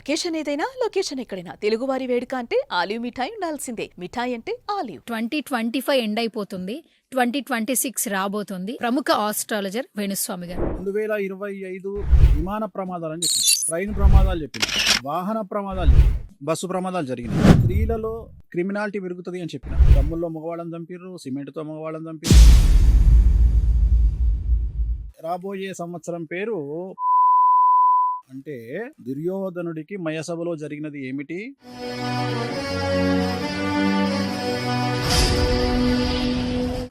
Occasion ఏదైనా location ఎక్కడైనా తెలుగువారి వేడుక అంటే ఆలివ్ మిఠాయి ఉండాల్సిందే. మిఠాయి అంటే ఆలివ్. 2025 ఎండ్ అయిపోతుంది. 2026 రాబోతుంది. ప్రముఖ ఆస్ట్రాలజర్ వేణుస్వామి గారు 2025 విమాన ప్రమాదాలు అని చెప్పింది, ట్రైన్ ప్రమాదాలు చెప్పింది, వాహన ప్రమాదాలు చెప్పింది, బస్సు ప్రమాదాలు జరిగినాయి. స్త్రీలలో క్రిమినాలిటీ పెరుగుతుంది అని చెప్పిన. దమ్ముల్లో మగవాళ్ళని చంపిర్రు, సిమెంట్తో మగవాళ్ళని చంపిర్రు. రాబోయే సంవత్సరం పేరు అంటే దుర్యోధనుడికి మయసభలో జరిగినది ఏమిటి?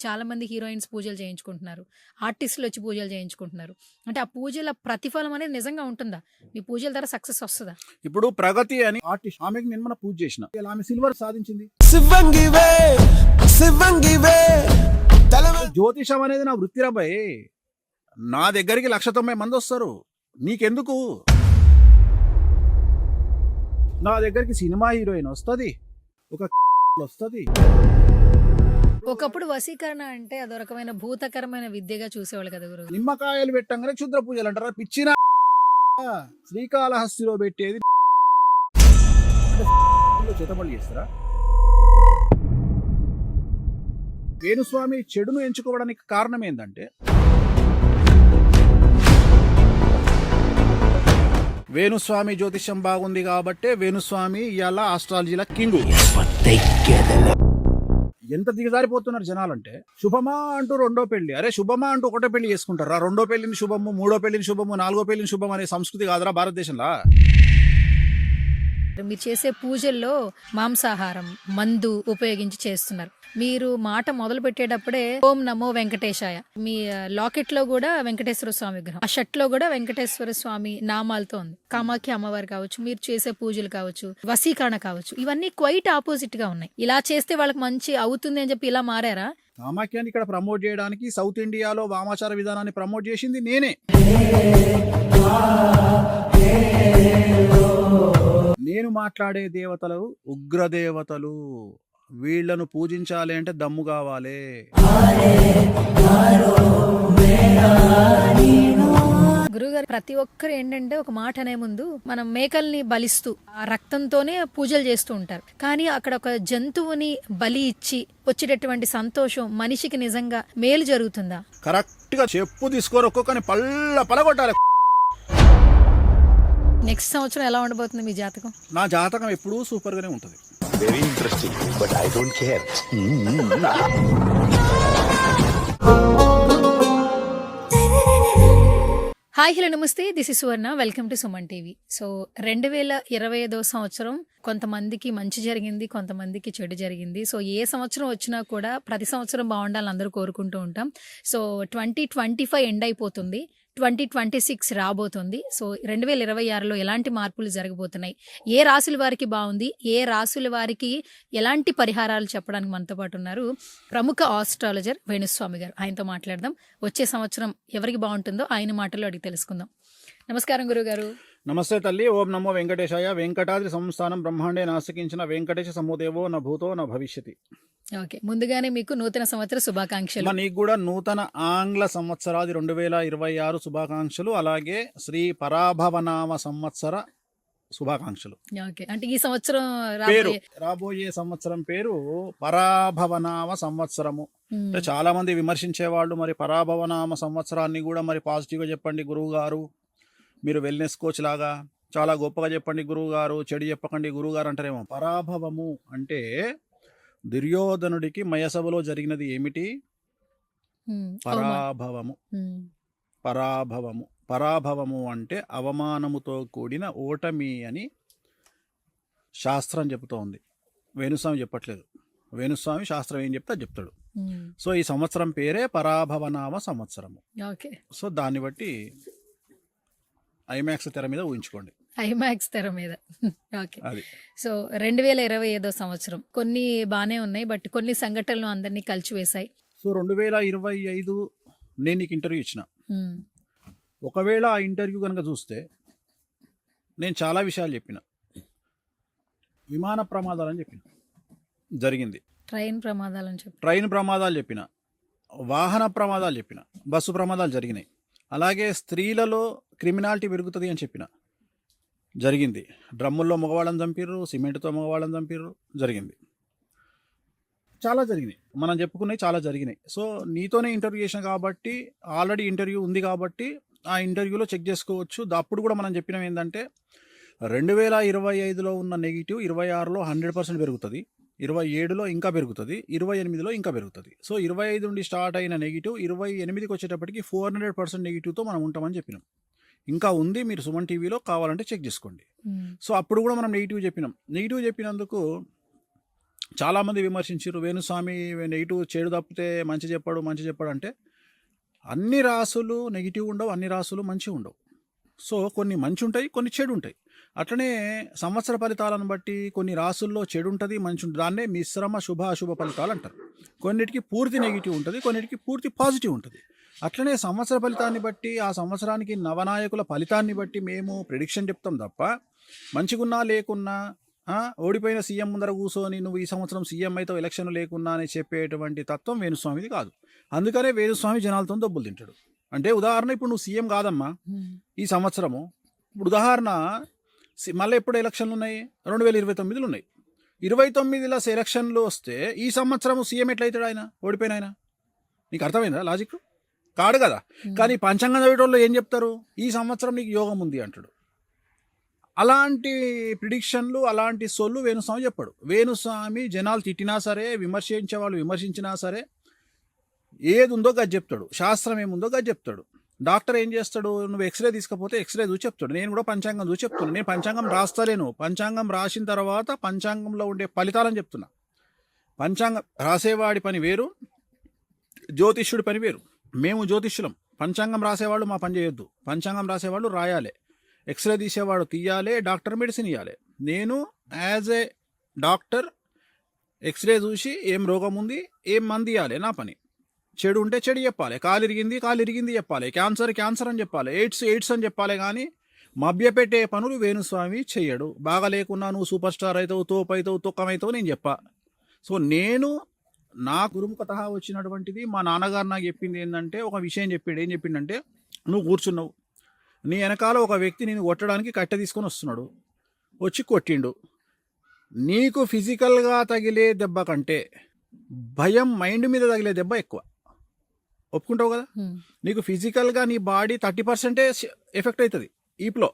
చాలా మంది హీరోయిన్స్ పూజలు చేయించుకుంటున్నారు, ఆర్టిస్టులు వచ్చి పూజలు చేయించుకుంటున్నారు. అంటే ఆ పూజల ప్రతిఫలం అనేది నిజంగా ఉంటుందా? మీ పూజల ద్వారా సక్సెస్ వస్తుందా? ఇప్పుడు ప్రగతి అని ఆర్టిస్ట్, ఆమెకి నేను మన పూజ చేసిన, ఇలా ఆమె సిల్వర్ సాధించింది. జ్యోతిషం అనేది నా వృత్తిరా భయ్. నా దగ్గరికి 190 మంది వస్తారు, నీకెందుకు? నా దగ్గరికి సినిమా హీరోయిన్ వస్తుంది, ఒక వస్తుంది. ఒకప్పుడు వశీకరణ అంటే అదో రకమైన భూతకరమైన విద్యగా చూసేవాళ్ళు కదా గురువు. నిమ్మకాయలు పెట్టంగానే క్షుద్ర పూజలు అంటారా? పిచ్చిన శ్రీకాళహస్తిలో పెట్టేది చేతబడి చేస్తారా? వేణుస్వామి చెడును ఎంచుకోవడానికి కారణం ఏంటంటే, వేణుస్వామి జ్యోతిష్యం బాగుంది కాబట్టే వేణుస్వామి ఇవాళ ఆస్ట్రాలజీల కింగు. ఎంత దిగజారిపోతున్నారు జనాలంటే, శుభమా అంటూ రెండో పెళ్లి, అరే శుభమా అంటూ ఒకటో పెళ్లి చేసుకుంటారా? రెండో పెళ్లిని శుభము, మూడో పెళ్లిని శుభము, నాలుగో పెళ్లిని శుభం అనే సంస్కృతి కాదురా భారతదేశంలో. మీరు చేసే పూజల్లో మాంసాహారం, మందు ఉపయోగించి చేస్తున్నారు. మీరు మాట మొదలు పెట్టేటప్పుడే ఓం నమో వెంకటేశాయ, మీ లాకెట్ లో కూడా వెంకటేశ్వర స్వామి విగ్రహం, ఆ షర్ట్ లో కూడా వెంకటేశ్వర స్వామి నామాలతో ఉంది. కామాఖ్య అమ్మవారు కావచ్చు, మీరు చేసే పూజలు కావచ్చు, వశీకరణ కావచ్చు, ఇవన్నీ క్వైట్ ఆపోజిట్ గా ఉన్నాయి. ఇలా చేస్తే వాళ్ళకి మంచి అవుతుంది అని చెప్పి ఇలా మారారా? కామాఖ్యాన్ని ఇక్కడ ప్రమోట్ చేయడానికి సౌత్ ఇండియాలో వామాచార విధానాన్ని ప్రమోట్ చేసింది నేనే. నేను మాట్లాడే దేవతలు ఉగ్రదేవతలు, వీళ్లను పూజించాలి అంటే దమ్ము కావాలి. గురుగారు, ప్రతి ఒక్కరు ఏంటంటే ఒక మాట అనే ముందు మనం మేకల్ని బలిస్తూ ఆ రక్తంతోనే పూజలు చేస్తూ ఉంటారు. కానీ అక్కడ ఒక జంతువుని బలి ఇచ్చి వచ్చేటటువంటి సంతోషం మనిషికి నిజంగా మేలు జరుగుతుందా? కరెక్ట్ గా చెప్పు తీసుకొని ఒక్కొక్కని పలగొట్టాలి. నెక్స్ట్ సంవత్సరం ఎలా ఉండబోతుంది మీ జాతకం? నా జాతకం ఎప్పుడూ సూపర్ గానే ఉంటది. Very interesting, but I don't care. Hi, hello, నమస్తే. This is Suvarna. Welcome to Suman TV. So 2025 సంవత్సరం కొంతమందికి మంచి జరిగింది, కొంతమందికి చెడు జరిగింది. సో ఏ సంవత్సరం వచ్చినా కూడా ప్రతి సంవత్సరం బాగుండాలని అందరూ కోరుకుంటూ ఉంటాం. సో 2025 ఎండ్ అయిపోతుంది, 2026 రాబోతుంది. సో 2026లో ఎలాంటి మార్పులు జరగబోతున్నాయి, ఏ రాశుల వారికి బాగుంది, ఏ రాశుల వారికి ఎలాంటి పరిహారాలు చెప్పడానికి మనతో పాటు ఉన్నారు ప్రముఖ ఆస్ట్రాలజర్ వేణుస్వామి గారు. ఆయనతో మాట్లాడదాం. వచ్చే సంవత్సరం ఎవరికి బాగుంటుందో ఆయన మాటల్లో అడిగి తెలుసుకుందాం. నమస్కారం గురుగారు. నమస్తే తల్లి. ఓం నమో వెంకటేశాయ. వెంకటాద్రి సంస్థానం బ్రహ్మాండే నాసికించిన వెంకటేశ సమోదేవో న భూతో న భవిష్యతి. ఓకే, ముందుగానే మీకు నూతన సంవత్సర శుభాకాంక్షలు. నీకు కూడా నూతన ఆంగ్ల సంవత్సరాది 2026 శుభాకాంక్షలు, అలాగే శ్రీ పరాభవనామ సంవత్సర శుభాకాంక్షలు. ఓకే, అంటే ఈ సంవత్సరం పేరు రాబోయే సంవత్సరం పేరు పరాభవనామ సంవత్సరము. అంటే చాలా మంది విమర్శించే వాళ్ళు మరి పరాభవనామ సంవత్సరాన్ని కూడా మరి పాజిటివ్ గా చెప్పండి గురువు గారు, మీరు వెల్నెస్ కోచ్ లాగా చాలా గొప్పగా చెప్పండి గురువు గారు, చెడు చెప్పకండి గురువు గారు అంటారేమో. పరాభవము అంటే దుర్యోధనుడికి మయసభలో జరిగినది ఏమిటి? పరాభవము. పరాభవము పరాభవము అంటే అవమానముతో కూడిన ఓటమి అని శాస్త్రం చెబుతోంది. వేణుస్వామి చెప్పట్లేదు. వేణుస్వామి శాస్త్రం ఏం చెప్తే చెప్తాడు. సో ఈ సంవత్సరం పేరే పరాభవనామ సంవత్సరము. సో దాన్ని బట్టి ఐమాక్స్ తెర మీద ఊహించుకోండి. ఐమాక్స్ తెర మీద. ఓకే, సో 2025 సంవత్సరం కొన్ని బానే ఉన్నాయి, బట్ కొన్ని సంఘటనలు అందరినీ కలిచివేశాయి. సో 2025 నేను నీకు ఇంటర్వ్యూ ఇచ్చిన. ఒకవేళ ఆ ఇంటర్వ్యూ కనుక చూస్తే నేను చాలా విషయాలు చెప్పిన. విమాన ప్రమాదాలని చెప్పిన, జరిగింది. ట్రైన్ ప్రమాదాలు చెప్పిన, వాహన ప్రమాదాలు చెప్పిన, బస్సు ప్రమాదాలు జరిగినాయి. అలాగే స్త్రీలలో క్రిమినాలిటీ పెరుగుతుంది అని చెప్పిన. జరిగింది. డ్రమ్ముల్లో మగవాళ్ళని చంపిర్రు, సిమెంట్తో మగవాళ్ళని చంపిర్రు, జరిగింది. చాలా జరిగినాయి, మనం చెప్పుకున్నవి చాలా జరిగినాయి. సో నీతోనే ఇంటర్వ్యూ చేసిన కాబట్టి, ఆల్రెడీ ఇంటర్వ్యూ ఉంది కాబట్టి ఆ ఇంటర్వ్యూలో చెక్ చేసుకోవచ్చు. అప్పుడు కూడా మనం చెప్పినాం ఏంటంటే 2025లో ఉన్న నెగిటివ్ 26లో 100% పెరుగుతుంది, 27లో ఇంకా పెరుగుతుంది, 28లో ఇంకా పెరుగుతుంది. సో 25 నుండి స్టార్ట్ అయిన నెగిటివ్ 28కి వచ్చేటప్పటికి 400% నెగిటివ్తో మనం ఉంటామని చెప్పినాం. ఇంకా ఉంది, మీరు సుమన్ టీవీలో కావాలంటే చెక్ చేసుకోండి. సో అప్పుడు కూడా మనం నెగిటివ్ చెప్పినాం. నెగిటివ్ చెప్పినందుకు చాలామంది విమర్శించారు, వేణుస్వామి నెగిటివ్ చెడు తప్పితే మంచి చెప్పాడు అంటే అన్ని రాసులు నెగిటివ్ ఉండవు, అన్ని రాసులు మంచి ఉండవు. సో కొన్ని మంచి ఉంటాయి, కొన్ని చెడు ఉంటాయి. అట్లనే సంవత్సర ఫలితాలను బట్టి కొన్ని రాసుల్లో చెడు ఉంటుంది, మంచి ఉంటుంది. దాన్నే మిశ్రమ శుభ అశుభ ఫలితాలు అంటారు. కొన్నిటికి పూర్తి నెగిటివ్ ఉంటుంది, కొన్నిటికి పూర్తి పాజిటివ్ ఉంటుంది. అట్లనే సంవత్సర ఫలితాన్ని బట్టి, ఆ సంవత్సరానికి నవనాయకుల ఫలితాన్ని బట్టి మేము ప్రిడిక్షన్ చెప్తాం తప్ప మంచిగున్నా లేకున్నా ఓడిపోయిన సీఎం ముందర కూర్చొని నువ్వు ఈ సంవత్సరం సీఎం అయితే ఎలక్షన్ లేకున్నా అని చెప్పేటువంటి తత్వం వేణుస్వామిది కాదు. అందుకనే వేణుస్వామి జనాలతో దెబ్బలు తింటాడు. అంటే ఉదాహరణ, ఇప్పుడు నువ్వు సీఎం కాదమ్మా ఈ సంవత్సరము, ఇప్పుడు ఉదాహరణ మళ్ళీ ఎప్పుడు ఎలక్షన్లు ఉన్నాయి, 2029లో ఉన్నాయి. 29లో ఎలక్షన్లు వస్తే ఈ సంవత్సరం సీఎం ఎట్లయితాడు ఆయన, ఓడిపోయిన ఆయన? నీకు అర్థమైందా లాజిక్? కాడు కదా. కానీ పంచాంగం చదివేటోళ్ళు ఏం చెప్తారు, ఈ సంవత్సరం నీకు యోగం ఉంది అంటాడు. అలాంటి ప్రిడిక్షన్లు, అలాంటి సొల్లు వేణుస్వామి చెప్పాడు. వేణుస్వామి జనాలు తిట్టినా సరే, విమర్శించే వాళ్ళు విమర్శించినా సరే, ఏది ఉందో గది చెప్తాడు, శాస్త్రం ఏముందో గది చెప్తాడు. డాక్టర్ ఏం చేస్తాడు, నువ్వు ఎక్స్రే తీసుకపోతే ఎక్స్రే చూసి చెప్తాడు. నేను కూడా పంచాంగం చూసి చెప్తున్నాను. నేను పంచాంగం రాస్తలేను, పంచాంగం రాసిన తర్వాత పంచాంగంలో ఉండే ఫలితాలని చెప్తున్నా. పంచాంగం రాసేవాడి పని వేరు, జ్యోతిష్యుడి పని వేరు. మేము జ్యోతిష్యులం, పంచాంగం రాసేవాళ్ళు మా పని చేయొద్దు. పంచాంగం రాసేవాళ్ళు రాయాలి, ఎక్స్రే తీసేవాడు తీయాలి, డాక్టర్ మెడిసిన్ ఇవ్వాలి. నేను యాజ్ ఏ డాక్టర్ ఎక్స్రే చూసి ఏం రోగం ఉంది, ఏం మంది ఇవ్వాలి, నా పని. చెడు ఉంటే చెడు చెప్పాలి, కాలు ఇరిగింది చెప్పాలి, క్యాన్సర్ అని చెప్పాలి, ఎయిడ్స్ అని చెప్పాలి. కానీ మభ్యపెట్టే పనులు వేణుస్వామి చెయ్యడు. బాగా లేకున్నా నువ్వు సూపర్ స్టార్ అవుతావు, తోపు అవుతావు, తొక్కమవుతావు నేను చెప్పా. సో నేను నా గురుముఖత వచ్చినటువంటిది, మా నాన్నగారు నాకు చెప్పింది ఏంటంటే, ఒక విషయం చెప్పాడు. ఏం చెప్పిండంటే, నువ్వు కూర్చున్నావు, నీ వెనకాల ఒక వ్యక్తి నేను కొట్టడానికి కట్టె తీసుకొని వస్తున్నాడు, వచ్చి కొట్టిండు. నీకు ఫిజికల్గా తగిలే దెబ్బ కంటే భయం మైండ్ మీద తగిలే దెబ్బ ఎక్కువ. ఒప్పుకుంటావు కదా. నీకు ఫిజికల్గా నీ బాడీ 30% ఎఫెక్ట్ అవుతుంది ఈప్లో,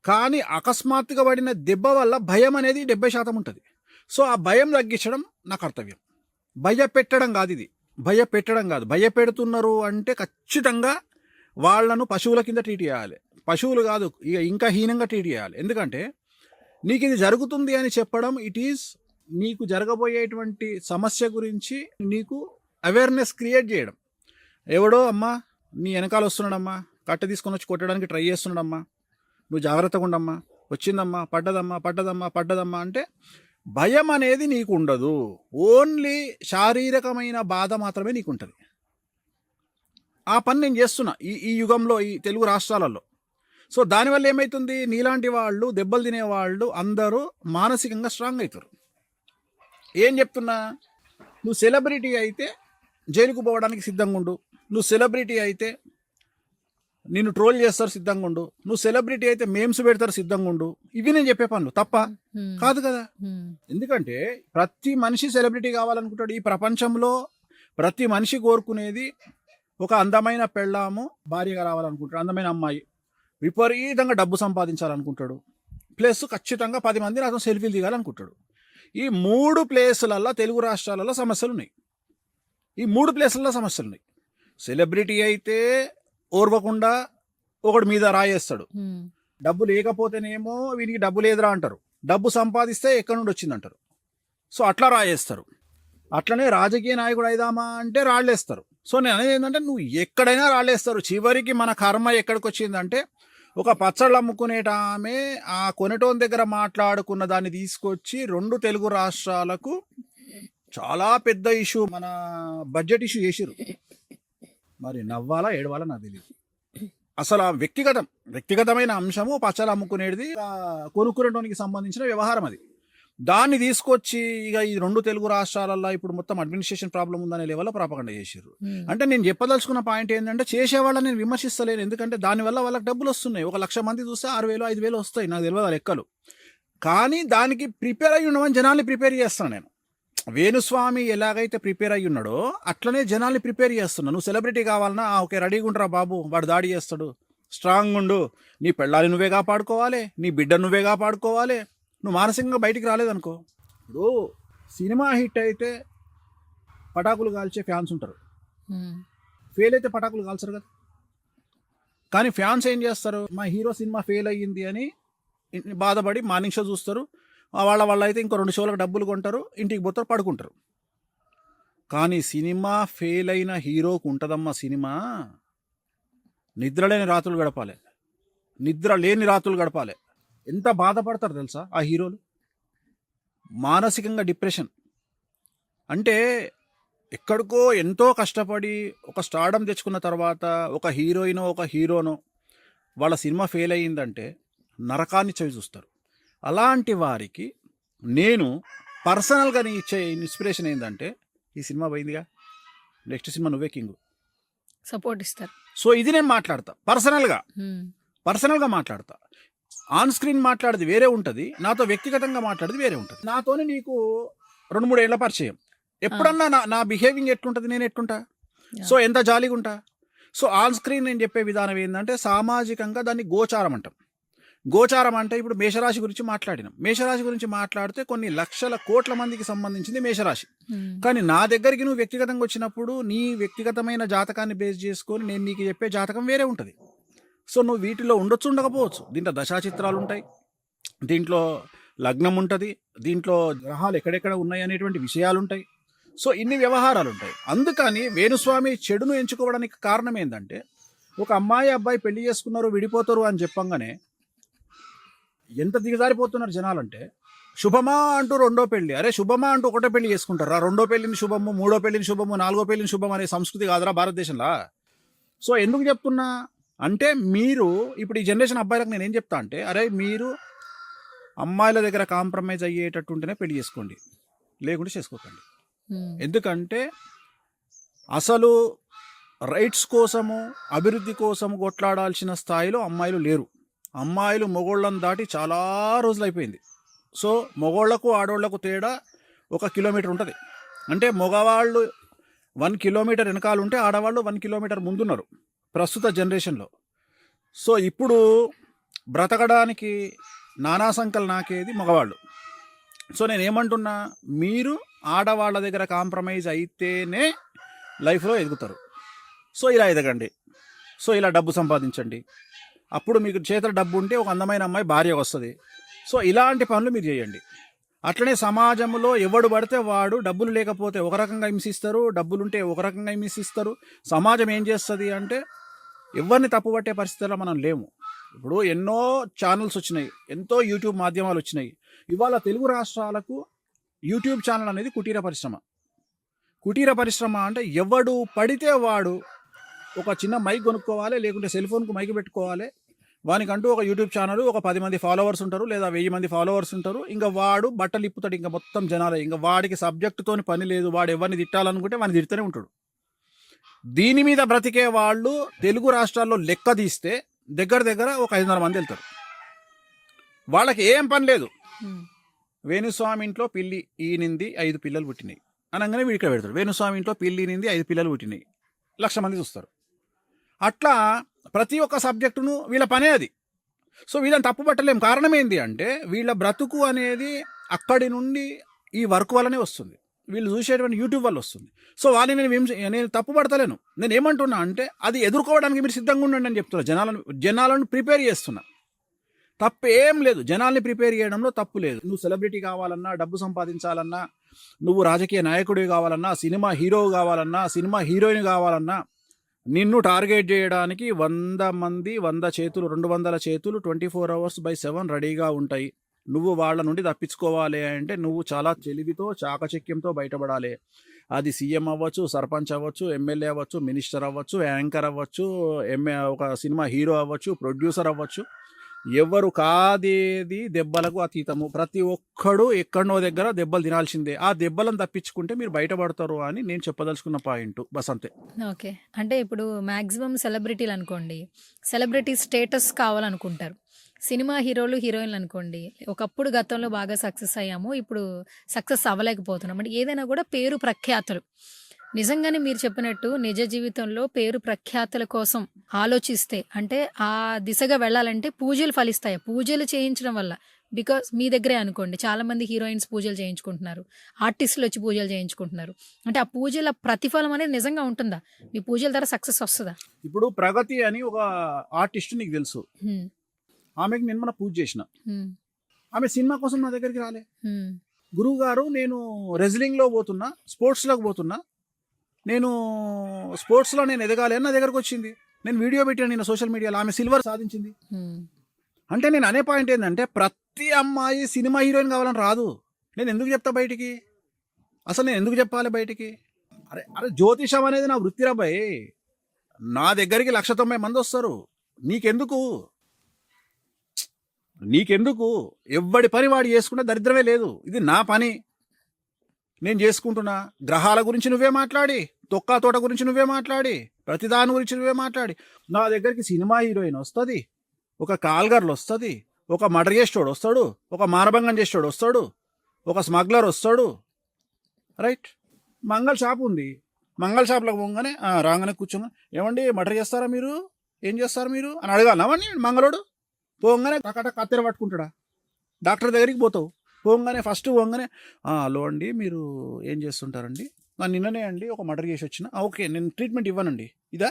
కానీ అకస్మాత్తుగా పడిన దెబ్బ వల్ల భయం అనేది 70% ఉంటుంది. సో ఆ భయం తగ్గించడం నా కర్తవ్యం. భయపెట్టడం కాదు ఇది, భయపెట్టడం కాదు. భయపెడుతున్నారు అంటే ఖచ్చితంగా వాళ్లను పశువుల కింద ట్రీట్ చేయాలి. పశువులు కాదు, ఇక ఇంకా హీనంగా ట్రీట్ చేయాలి. ఎందుకంటే నీకు ఇది జరుగుతుంది అని చెప్పడం, ఇట్ ఈజ్ నీకు జరగబోయేటువంటి సమస్య గురించి నీకు అవేర్నెస్ క్రియేట్ చేయడం. ఎవడో అమ్మా నీ వెనకాల వస్తున్నాడమ్మా, కట్టె తీసుకొని వచ్చి కొట్టడానికి ట్రై చేస్తున్నాడమ్మా, నువ్వు జాగ్రత్తగా ఉండమ్మా, వచ్చిందమ్మా, పడ్డదమ్మా అంటే భయం అనేది నీకు ఉండదు. ఓన్లీ శారీరకమైన బాధ మాత్రమే నీకు ఉంటుంది. ఆ పని నేను చేస్తున్నా ఈ యుగంలో, ఈ తెలుగు రాష్ట్రాలలో. సో దానివల్ల ఏమవుతుంది, నీలాంటి వాళ్ళు, దెబ్బలు తినేవాళ్ళు అందరూ మానసికంగా స్ట్రాంగ్ అవుతారు. ఏం చెప్తున్నా, నువ్వు సెలబ్రిటీ అయితే జైలుకు పోవడానికి సిద్ధంగా ఉండు, నువ్వు సెలబ్రిటీ అయితే నిన్ను ట్రోల్ చేస్తారు సిద్ధంగా ఉండు, నువ్వు సెలబ్రిటీ అయితే మేమ్స్ పెడతారు సిద్ధంగా ఉండు. ఇవి నేను చెప్పే పనులు తప్ప కాదు కదా. ఎందుకంటే ప్రతి మనిషి సెలబ్రిటీ కావాలనుకుంటాడు. ఈ ప్రపంచంలో ప్రతి మనిషి కోరుకునేది ఒక అందమైన పెళ్ళాము భార్యగా రావాలనుకుంటాడు, అందమైన అమ్మాయి, విపరీతంగా డబ్బు సంపాదించాలనుకుంటాడు, ప్లస్ ఖచ్చితంగా 10 మంది నాతో సెల్ఫీలు దిగాలనుకుంటాడు. ఈ 3 ప్లేసులలో తెలుగు రాష్ట్రాలలో సమస్యలు ఉన్నాయి. ఈ 3 ప్లేసులలో సమస్యలు ఉన్నాయి. సెలబ్రిటీ అయితే ఓర్వకుండా ఒకటి మీద రాయేస్తాడు, డబ్బు లేకపోతేనేమో వీనికి డబ్బు లేదురా అంటారు, డబ్బు సంపాదిస్తే ఎక్కడి నుండి వచ్చిందంటారు. సో అట్లా రాయేస్తారు. అట్లనే రాజకీయ నాయకుడు అయిదామా అంటే రాళ్ళేస్తారు. సో నేను అనేది ఏంటంటే, నువ్వు ఎక్కడైనా రాళ్ళేస్తారు. చివరికి మన కర్మ ఎక్కడికి వచ్చిందంటే, ఒక పచ్చళ్ళు అమ్ముకునేట ఆమె ఆ కొనేటోన్ దగ్గర మాట్లాడుకున్న దాన్ని తీసుకొచ్చి 2 తెలుగు రాష్ట్రాలకు చాలా పెద్ద ఇష్యూ, మన బడ్జెట్ ఇష్యూ చేసిరు. మరి నవ్వాలా ఏడవాలా నాకు తెలియదు. అసలు ఆ వ్యక్తిగతమైన అంశము పచ్చళ్ళు అమ్ముకునేది కొనుక్కునేటోనికి సంబంధించిన వ్యవహారం అది. దాన్ని తీసుకొచ్చి ఇక ఈ 2 తెలుగు రాష్ట్రాలలో ఇప్పుడు మొత్తం అడ్మినిస్ట్రేషన్ ప్రాబ్లం ఉందనే లెవెల్లో ప్రాపగండ చేశారు. అంటే నేను చెప్పదలుచుకున్న పాయింట్ ఏంటంటే చేసేవాళ్ళని నేను విమర్శిస్తలేను, ఎందుకంటే దానివల్ల వాళ్ళకి డబ్బులు వస్తున్నాయి. 1,00,000 మంది చూస్తే 6,000 5,000 వస్తాయి, నాకు తెలియదు ఆ లెక్కలు. కానీ దానికి ప్రిపేర్ అయ్యి ఉండమని జనాల్ని ప్రిపేర్ చేస్తాను నేను. వేణుస్వామి ఎలాగైతే ప్రిపేర్ అయ్యి ఉన్నాడో అట్లనే జనాల్ని ప్రిపేర్ చేస్తున్నా. నువ్వు సెలబ్రిటీ కావాలన్నా ఓకే రెడీగా ఉంటారా బాబు, వాడు దాడి చేస్తాడు, స్ట్రాంగ్ ఉండు, నీ పెళ్ళాలి నువ్వే కాపాడుకోవాలి, నీ బిడ్డ నువ్వే కాపాడుకోవాలి, నువ్వు మానసికంగా బయటికి రాలేదనుకో. ఇప్పుడు సినిమా హిట్ అయితే పటాకులు కాల్చే ఫ్యాన్స్ ఉంటారు, ఫెయిల్ అయితే పటాకులు కాల్చరు కదా. కానీ ఫ్యాన్స్ ఏం చేస్తారు, మా హీరో సినిమా ఫెయిల్ అయ్యింది అని బాధపడి మార్నింగ్ షో చూస్తారు, వాళ్ళ అయితే ఇంకో 2 షోలకు డబ్బులు కొంటారు, ఇంటికి పోతారు, పడుకుంటారు. కానీ సినిమా ఫెయిల్ అయిన హీరోకు ఉంటుందమ్మా సినిమా, నిద్ర లేని రాత్రులు గడపాలి, నిద్ర లేని రాత్రులు గడపాలి. ఎంత బాధపడతారు తెలుసా ఆ హీరోలు, మానసికంగా డిప్రెషన్. అంటే ఎక్కడికో ఎంతో కష్టపడి ఒక స్టార్డమ్ తెచ్చుకున్న తర్వాత ఒక హీరోయినో ఒక హీరోనో వాళ్ళ సినిమా ఫెయిల్ అయ్యిందంటే నరకాన్ని చవి చూస్తారు. అలాంటి వారికి నేను పర్సనల్గా ఇచ్చే ఇన్స్పిరేషన్ ఏంటంటే, ఈ సినిమా పోయిందిగా, నెక్స్ట్ సినిమా నువ్వే కింగ్, సపోర్ట్ ఇస్తారు. సో ఇది నేను మాట్లాడతా పర్సనల్గా మాట్లాడతా. ఆన్ స్క్రీన్ మాట్లాడేది వేరే ఉంటుంది, నాతో వ్యక్తిగతంగా మాట్లాడేది వేరే ఉంటుంది. నాతోనే నీకు 2-3 ఏళ్ల పరిచయం, ఎప్పుడన్నా నా బిహేవింగ్ ఎట్లుంటుంది, నేను ఎట్లుంటా, సో ఎంత జాలీగా ఉంటా. సో ఆన్ స్క్రీన్ నేను చెప్పే విధానం ఏంటంటే సామాజికంగా దాన్ని గోచారం అంటాం. గోచారం అంటే ఇప్పుడు మేషరాశి గురించి మాట్లాడినాం. మేషరాశి గురించి మాట్లాడితే కొన్ని లక్షల కోట్ల మందికి సంబంధించింది మేషరాశి. కానీ నా దగ్గరికి నువ్వు వ్యక్తిగతంగా వచ్చినప్పుడు నీ వ్యక్తిగతమైన జాతకాన్ని బేస్ చేసుకొని నేను నీకు చెప్పే జాతకం వేరే ఉంటుంది. సో నువ్వు వీటిలో ఉండొచ్చు, ఉండకపోవచ్చు. దీంట్లో దశాచిత్రాలు ఉంటాయి, దీంట్లో లగ్నం ఉంటుంది, దీంట్లో గ్రహాలు ఎక్కడెక్కడ ఉన్నాయి అనేటువంటి విషయాలు ఉంటాయి. సో ఇన్ని వ్యవహారాలు ఉంటాయి. అందుకని వేణుస్వామి చెడును ఎంచుకోవడానికి కారణం ఏంటంటే, ఒక అమ్మాయి అబ్బాయి పెళ్లి చేసుకున్నారు విడిపోతారు అని చెప్పంగానే ఎంత దిగజారిపోతున్నారు జనాలంటే, శుభమా అంటూ 2వ పెళ్లి, అరే శుభమా అంటూ 1వ పెళ్లి చేసుకుంటారా, 2వ పెళ్లిని శుభము, 3వ పెళ్లిని శుభము, 4వ పెళ్లిని శుభం అనే సంస్కృతి కాదురా భారతదేశంలో. సో ఎందుకు చెప్తున్నా అంటే, మీరు ఇప్పుడు ఈ జనరేషన్ అబ్బాయిలకు నేను ఏం చెప్తా అంటే, అరే మీరు అమ్మాయిల దగ్గర కాంప్రమైజ్ అయ్యేటట్టు ఉంటేనే పెళ్లి చేసుకోండి, లేకుంటే చేసుకోకండి. ఎందుకంటే అసలు రైట్స్ కోసము అభివృద్ధి కోసము కొట్లాడాల్సిన స్థాయిలో అమ్మాయిలు లేరు. అమ్మాయిలు మొగోళ్ళని దాటి చాలా రోజులు అయిపోయింది. సో మొగోళ్లకు ఆడోళ్లకు తేడా 1 కిలోమీటర్ ఉంటుంది. అంటే మగవాళ్ళు 1 కిలోమీటర్ వెనకాల ఉంటే ఆడవాళ్ళు 1 కిలోమీటర్ ముందున్నారు ప్రస్తుత జనరేషన్లో. సో ఇప్పుడు బ్రతకడానికి నానా సంకలు నాకేది మగవాళ్ళు. సో నేను ఏమంటున్నా, మీరు ఆడవాళ్ళ దగ్గర కాంప్రమైజ్ అయితేనే లైఫ్లో ఎదుగుతారు. సో ఇలా ఎదగండి, సో ఇలా డబ్బు సంపాదించండి, అప్పుడు మీకు చేతుల డబ్బు ఉంటే ఒక అందమైన అమ్మాయి భార్య వస్తుంది. సో ఇలాంటి పనులు మీరు చేయండి. అట్లనే సమాజంలో ఎవడు పడితే వాడు డబ్బులు లేకపోతే ఒక రకంగా హింసిస్తారు, డబ్బులుంటే ఒక రకంగా హింసిస్తారు. సమాజం ఏం చేస్తుంది అంటే ఎవరిని తప్పుపట్టే పరిస్థితుల్లో మనం లేము. ఇప్పుడు ఎన్నో ఛానల్స్ వచ్చినాయి, ఎంతో యూట్యూబ్ మాధ్యమాలు వచ్చినాయి. ఇవాళ తెలుగు రాష్ట్రాలకు యూట్యూబ్ ఛానల్ అనేది కుటీర పరిశ్రమ. కుటీర పరిశ్రమ అంటే ఎవడు పడితే వాడు ఒక చిన్న మైక్ కొనుక్కోవాలి, లేకుంటే సెల్ ఫోన్కు మైక్ పెట్టుకోవాలి, వానికంటూ ఒక యూట్యూబ్ ఛానల్, ఒక 10 మంది ఫాలోవర్స్ ఉంటారు, లేదా 1000 మంది ఫాలోవర్స్ ఉంటారు. ఇంకా వాడు బట్టలు ఇప్పుతాడు, ఇంకా మొత్తం జనాలే, ఇంకా వాడికి సబ్జెక్టుతోని పని లేదు. వాడు ఎవరిని తిట్టాలనుకుంటే వాడిని తిడుతూనే ఉంటాడు. దీని మీద బ్రతికే వాళ్ళు తెలుగు రాష్ట్రాల్లో లెక్క తీస్తే దగ్గర ఒక 500 మంది వెళ్తారు. వాళ్ళకి ఏం పని లేదు. వేణుస్వామి ఇంట్లో పిల్లి ఈనింది 5 పిల్లలు పుట్టినాయి అనగానే వీడు ఇక్కడ పెడతాడు, వేణుస్వామి ఇంట్లో పిల్లి ఈనింది 5 పిల్లలు పుట్టినాయి, 1,00,000 మంది చూస్తారు. అట్లా ప్రతి ఒక్క సబ్జెక్టును వీళ్ళ పనే అది. సో వీళ్ళని తప్పు పట్టలేం. కారణం ఏంటి అంటే, వీళ్ళ బ్రతుకు అనేది అక్కడి నుండి ఈ వర్క్ వల్లనే వస్తుంది, వీళ్ళు చూసేటువంటి యూట్యూబ్ వల్ల వస్తుంది. సో వాళ్ళని నేను తప్పు పడతలేను. నేను ఏమంటున్నా అంటే, అది ఎదుర్కోవడానికి మీరు సిద్ధంగా ఉండండి అని చెప్తున్నా. జనాలను ప్రిపేర్ చేస్తున్నా. తప్పు ఏం లేదు, జనాల్ని ప్రిపేర్ చేయడంలో తప్పు లేదు. నువ్వు సెలబ్రిటీ కావాలన్నా, డబ్బు సంపాదించాలన్నా, నువ్వు రాజకీయ నాయకుడివి కావాలన్నా, సినిమా హీరో కావాలన్నా, సినిమా హీరోయిన్ కావాలన్నా, నిన్ను టార్గెట్ చేయడానికి 100 మంది, 100 చేతులు, 200 చేతులు 24 hours/7 రెడీగా ఉంటాయి. నువ్వు వాళ్ళ నుండి తప్పించుకోవాలి అంటే నువ్వు చాలా తెలివితో, చాకచక్యంతో బయటపడాలి. అది సీఎం అవ్వచ్చు, సర్పంచ్ అవ్వచ్చు, ఎమ్మెల్యే అవ్వచ్చు, మినిస్టర్ అవ్వచ్చు, యాంకర్ అవ్వచ్చు, ఒక సినిమా హీరో అవ్వచ్చు, ప్రొడ్యూసర్ అవ్వచ్చు. ఎవరు కాదేది దెబ్బలకు అతీతము. ప్రతి ఒక్కడు ఎక్కడనో దగ్గర దెబ్బలు తినాల్సిందే. ఆ దెబ్బలను తప్పించుకుంటే మీరు బయటపడతారు అని నేను చెప్పదలుచుకున్న పాయింట్. బస్ అంతే. ఓకే. అంటే ఇప్పుడు మ్యాక్సిమం సెలబ్రిటీలు అనుకోండి, సెలబ్రిటీ స్టేటస్ కావాలనుకుంటారు. సినిమా హీరోలు, హీరోయిన్లు అనుకోండి, ఒకప్పుడు గతంలో బాగా సక్సెస్ అయ్యాము, ఇప్పుడు సక్సెస్ అవ్వలేకపోతున్నాం. అంటే ఏదైనా కూడా పేరు ప్రఖ్యాతులు. నిజంగానే మీరు చెప్పినట్టు నిజ జీవితంలో పేరు ప్రఖ్యాతుల కోసం ఆలోచిస్తే, అంటే ఆ దిశగా వెళ్ళాలంటే పూజలు ఫలిస్తాయి. పూజలు చేయించడం వల్ల, బికాస్ మీ దగ్గరే అనుకోండి, చాలా మంది హీరోయిన్స్ పూజలు చేయించుకుంటున్నారు, ఆర్టిస్టులు వచ్చి పూజలు చేయించుకుంటున్నారు. అంటే ఆ పూజల ప్రతిఫలం అనేది నిజంగా ఉంటుందా? మీ పూజల ద్వారా సక్సెస్ వస్తుందా? ఇప్పుడు ప్రగతి అని ఒక ఆర్టిస్ట్ నీకు తెలుసు. హ్మ్. ఆమెకి నేను మన పూజ చేసిన. హ్మ్. ఆమె సినిమా కోసం నా దగ్గరికి రాలే. హ్మ్. గురువు గారు నేను రెజ్లింగ్లో పోతున్నా, స్పోర్ట్స్లోకి పోతున్నా, నేను స్పోర్ట్స్లో నేను ఎదగాలి అని నా దగ్గరకు వచ్చింది. నేను వీడియో పెట్టాను నేను సోషల్ మీడియాలో. ఆమె సిల్వర్ సాధించింది. హ్మ్. అంటే నేను అనే పాయింట్ ఏంటంటే ప్రతి అమ్మాయి సినిమా హీరోయిన్ కావాలని రాదు. నేను ఎందుకు చెప్తా బయటికి? అసలు నేను ఎందుకు చెప్పాలి బయటికి? అరే అరే జ్యోతిషం అనేది నా వృత్తిరా భయ్. నా దగ్గరికి 190 మంది వస్తారు. నీకెందుకు? ఎవ్వడి పని వాడు చేసుకుంటే దరిద్రమే లేదు. ఇది నా పని, నేను చేసుకుంటున్నా. గ్రహాల గురించి నువ్వే మాట్లాడి, తొక్కా తోట గురించి నువ్వే మాట్లాడి, ప్రతిదాని గురించి నువ్వే మాట్లాడి, నా దగ్గరికి సినిమా హీరోయిన్ వస్తుంది, ఒక కాల్గర్లు వస్తుంది, ఒక మర్డర్ చేసేవాడు వస్తాడు, ఒక మానభంగం చేసేవాడు వస్తాడు, ఒక స్మగ్లర్ వస్తాడు. రైట్. మంగళ షాప్ ఉంది. మంగళ షాప్లోకి పోగానే రాగానే కూర్చోగా, ఏమండి మర్డర్ చేస్తారా మీరు? ఏం చేస్తారు మీరు అని అడగాలవని మంగళోడు. పోగానే టకట కత్తెర పట్టుకుంటాడా? డాక్టర్ దగ్గరికి పోతావు. పోగానే ఫస్ట్ పోగానే హలో అండి, మీరు ఏం చేస్తుంటారండి? నిన్ననే అండి ఒక మర్డర్ చేసి వచ్చిన. ఓకే, నేను ట్రీట్మెంట్ ఇవ్వనండి. ఇదా